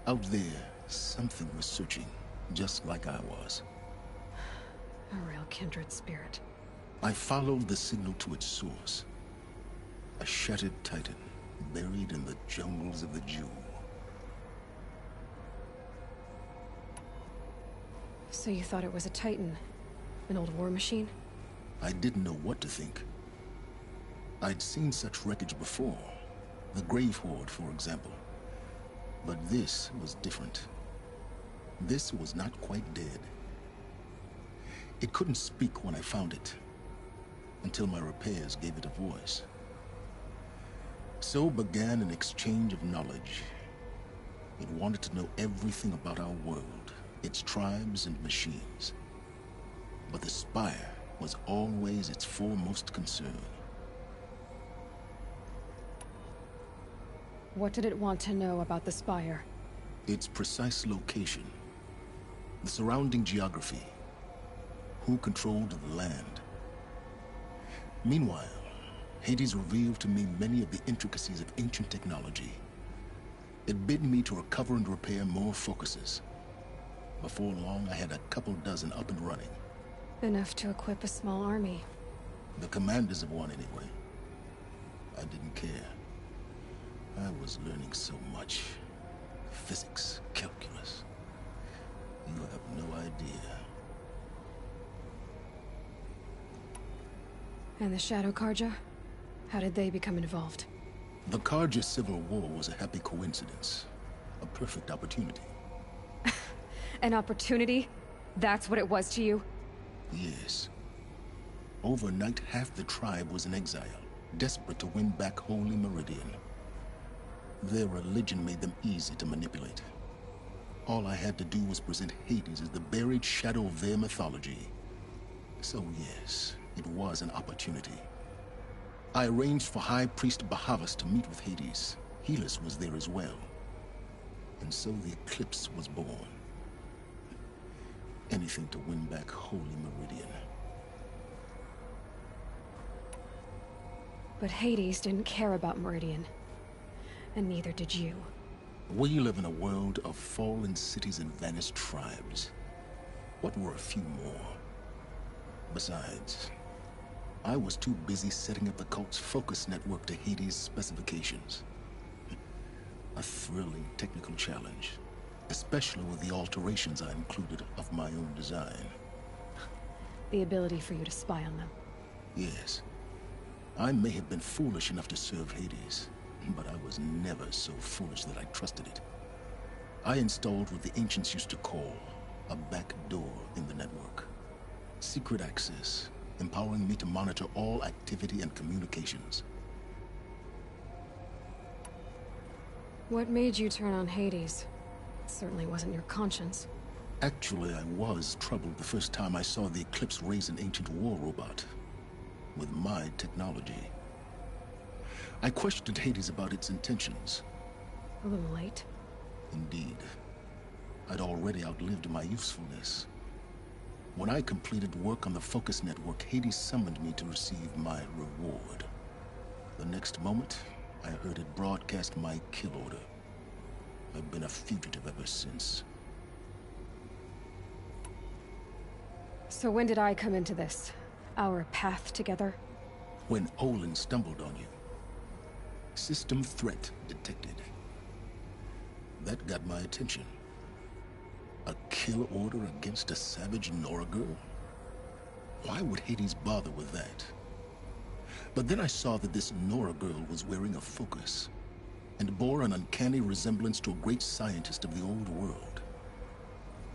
Out there, something was searching, just like I was. A real kindred spirit. I followed the signal to its source. A shattered titan, buried in the jungles of the Jewel. So you thought it was a Titan? An old war machine? I didn't know what to think. I'd seen such wreckage before. The Grave Horde, for example. But this was different. This was not quite dead. It couldn't speak when I found it, until my repairs gave it a voice. So began an exchange of knowledge. It wanted to know everything about our world, its tribes and machines. But the Spire was always its foremost concern. What did it want to know about the Spire? Its precise location, the surrounding geography, who controlled the land. Meanwhile, Hades revealed to me many of the intricacies of ancient technology. It bid me to recover and repair more focuses. Before long, I had a couple dozen up and running. Enough to equip a small army. The commanders of one, anyway. I didn't care. I was learning so much. Physics, calculus. You have no idea. And the Shadow Carja? How did they become involved? The Carja Civil War was a happy coincidence. A perfect opportunity. An opportunity? That's what it was to you? Yes. Overnight, half the tribe was in exile, desperate to win back Holy Meridian. Their religion made them easy to manipulate. All I had to do was present Hades as the buried shadow of their mythology. So yes, it was an opportunity. I arranged for High Priest Bahavas to meet with Hades. Helis was there as well. And so the Eclipse was born. Anything to win back Holy Meridian. But Hades didn't care about Meridian. And neither did you. We live in a world of fallen cities and vanished tribes. What were a few more? Besides, I was too busy setting up the cult's focus network to Hades' specifications. A thrilling technical challenge, especially with the alterations I included of my own design. The ability for you to spy on them. Yes. I may have been foolish enough to serve Hades, but I was never so foolish that I trusted it. I installed what the ancients used to call a back door in the network. Secret access, empowering me to monitor all activity and communications. What made you turn on Hades? It certainly wasn't your conscience. Actually, I was troubled the first time I saw the Eclipse raise an ancient war robot. With my technology. I questioned Hades about its intentions. A little late. Indeed. I'd already outlived my usefulness. When I completed work on the Focus Network, Hades summoned me to receive my reward. The next moment, I heard it broadcast my kill order. I've been a fugitive ever since. So when did I come into this? Our path together? When Olin stumbled on you. System threat detected. That got my attention. A kill order against a savage Nora girl? Why would Hades bother with that? But then I saw that this Nora girl was wearing a focus, and bore an uncanny resemblance to a great scientist of the old world.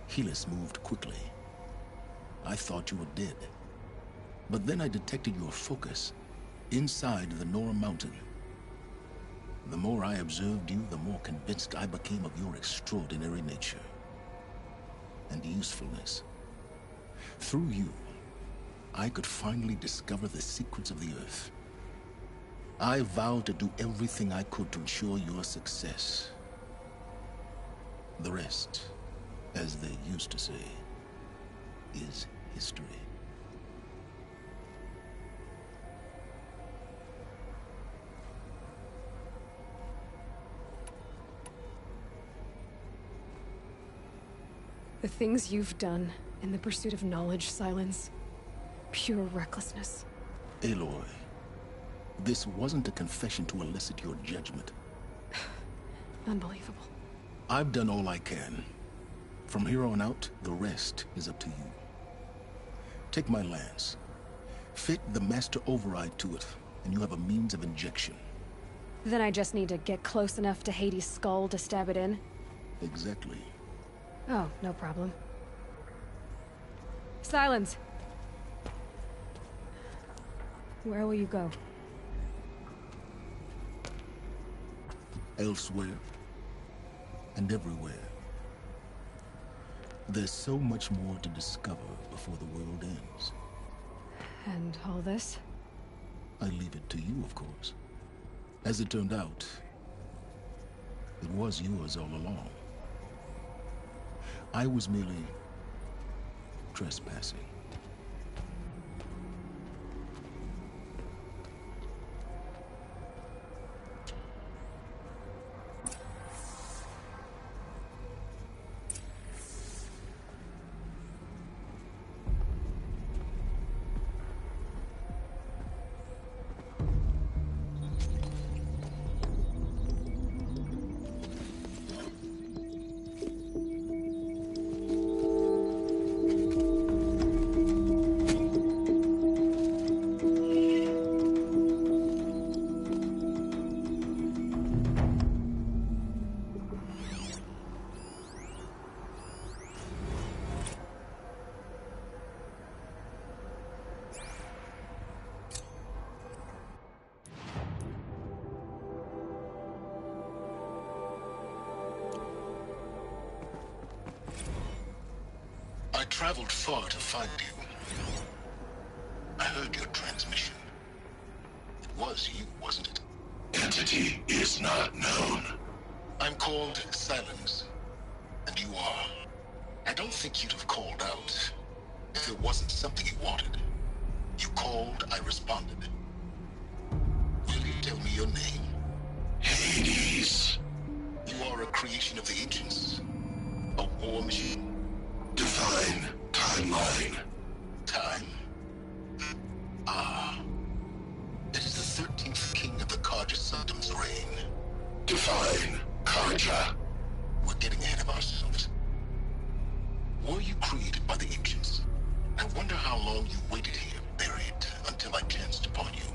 Helis moved quickly. I thought you were dead. But then I detected your focus inside the Nora mountain. The more I observed you, the more convinced I became of your extraordinary nature and usefulness. Through you, I could finally discover the secrets of the Earth. I vowed to do everything I could to ensure your success. The rest, as they used to say, is history. The things you've done in the pursuit of knowledge, Silence. Pure recklessness. Aloy, this wasn't a confession to elicit your judgment. Unbelievable. I've done all I can. From here on out, the rest is up to you. Take my lance. Fit the Master Override to it, and you have a means of injection. Then I just need to get close enough to Hades' skull to stab it in? Exactly. Oh, no problem. Silence! Where will you go? Elsewhere. And everywhere. There's so much more to discover before the world ends. And all this? I leave it to you, of course. As it turned out, it was yours all along. I was merely trespassing. I traveled far to find you. I heard your transmission. It was you, wasn't it? Entity is not known. I'm called Silence, and you are. I don't think you'd have called out if it wasn't something you wanted. You called, I responded. Will you tell me your name? Hades. You are a creation of the ancients. A war machine. Divine timeline. Time? Ah. It is the 13th king of the Carja Sanctum's reign. Divine Carja. We're getting ahead of ourselves. Were you created by the ancients? I wonder how long you waited here, buried, until I chanced upon you.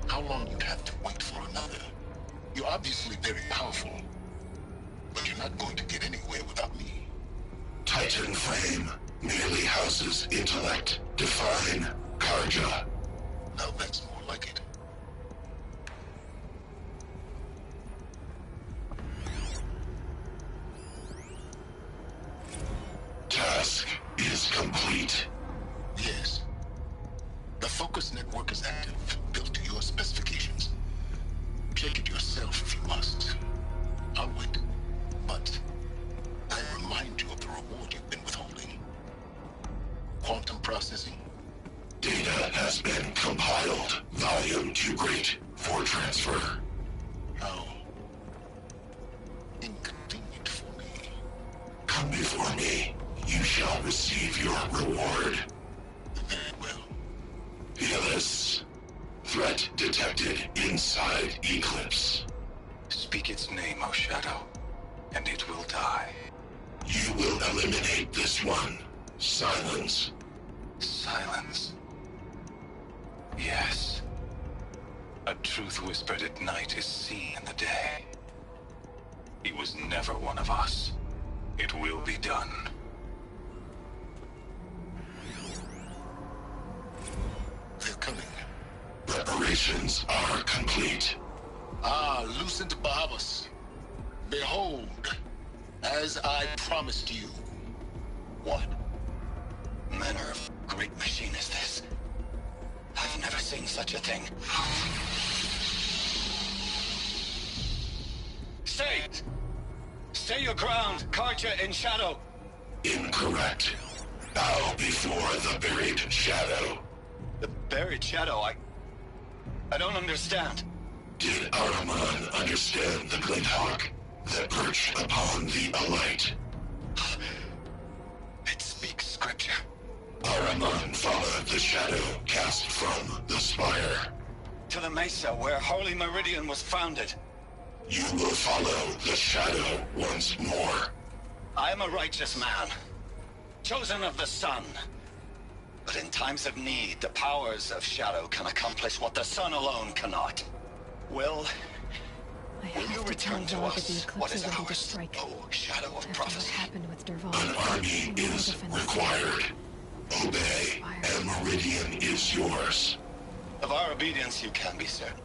How long you'd have to wait for another. You're obviously very powerful, but you're not going to get anywhere without me. Titan Flame merely houses intellect. Divine Carja. Now that's more like it. task is complete. Yes. The Focus network is active, built to your specifications. Check it yourself if you must. I'll wait. But I remind you of the reward you've been withholding. Quantum processing. Data has been compiled. Volume too great for transfer. How inconvenient for me. Come before me. You shall receive your reward. Very well. Fearless. Threat detected inside Eclipse. Speak its name, O Shadow, and it will die. You will eliminate this one. Silence. Silence. Yes. A truth whispered at night is seen in the day. He was never one of us. It will be done. They're coming. Preparations are complete. Ah, Lucent Bahavas. Behold, as I promised you. What manner of great machine is this? I've never seen such a thing. Stay! Stay your ground, Carja in Shadow! Incorrect. Bow before the buried shadow. The buried shadow, I don't understand. Did Ahriman understand the Glint Hawk that perched upon the Alight? It speaks scripture. Ahriman followed the shadow cast from the spire. To the Mesa, where Holy Meridian was founded. You will follow the shadow once more. I am a righteous man, chosen of the sun. But in times of need, the powers of Shadow can accomplish what the sun alone cannot. Will you return to us what is ours, O Shadow of Prophecy? What happened with Dervahl? An army is required. Obey, and Meridian is yours. Of our obedience you can be certain.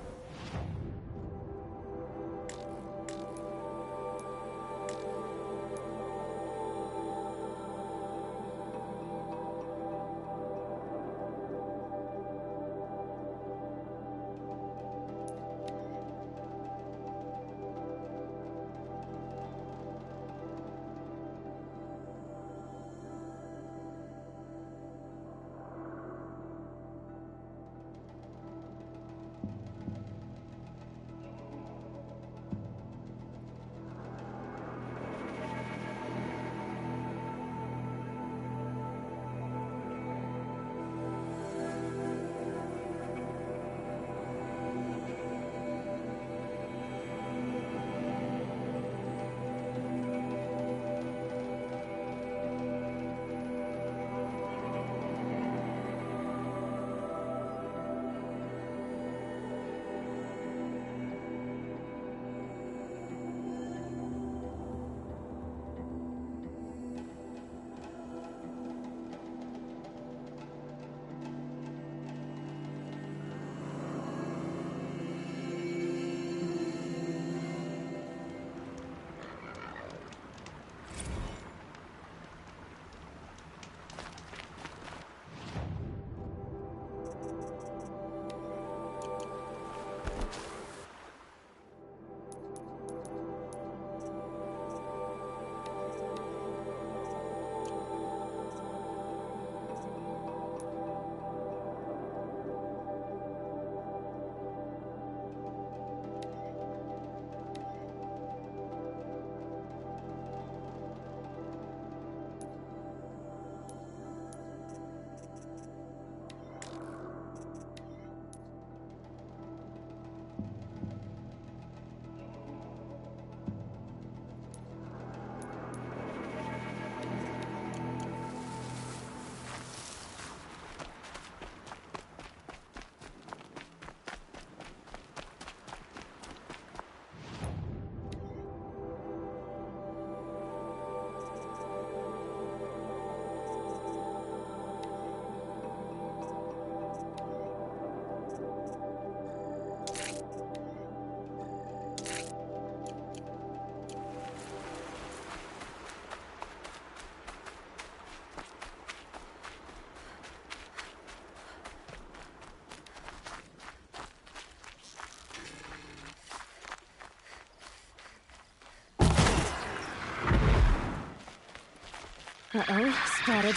Uh-oh, spotted.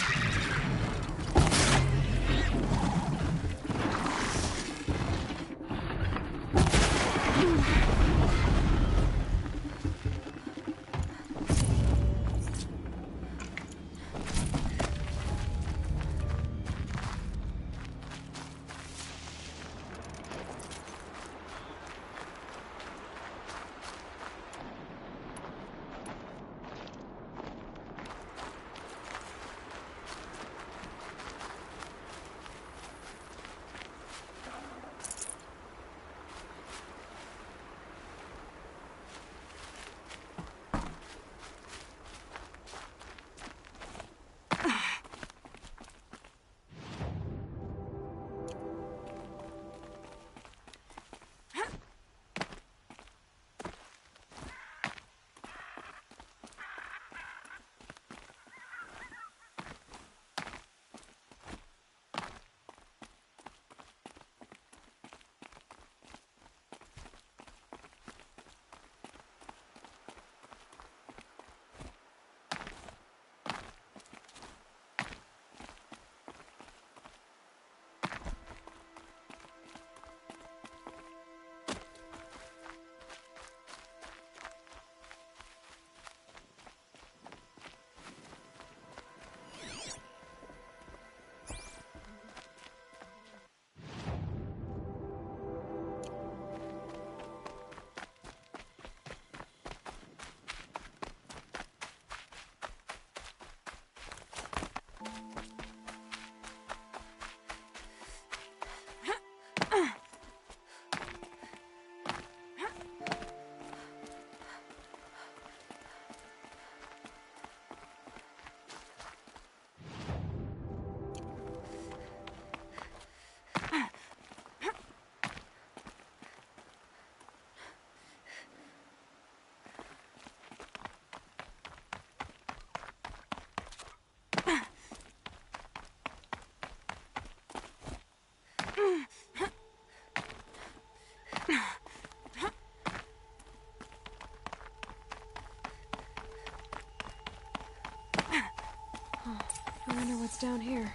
I wonder what's down here.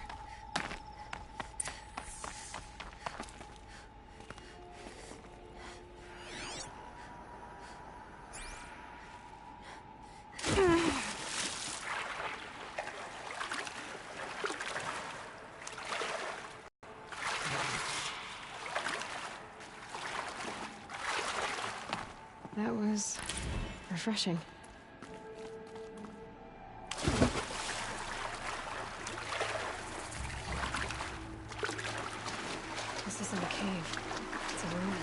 That was refreshing. This isn't a cave. It's a room.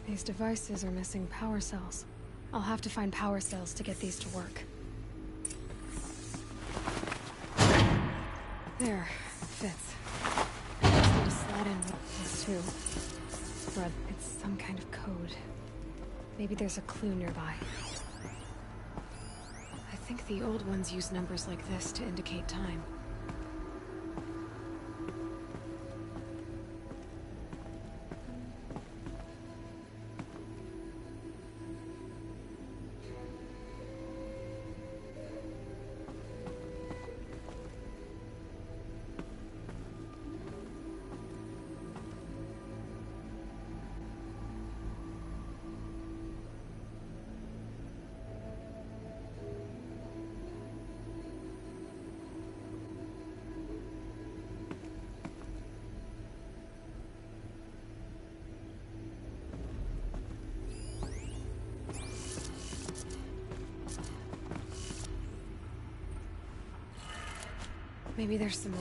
These devices are missing power cells. I'll have to find power cells to get these to work. There, fits. I just need to slide in with this too. But it's some kind of code. Maybe there's a clue nearby. I think the old ones use numbers like this to indicate time. Maybe there's some more.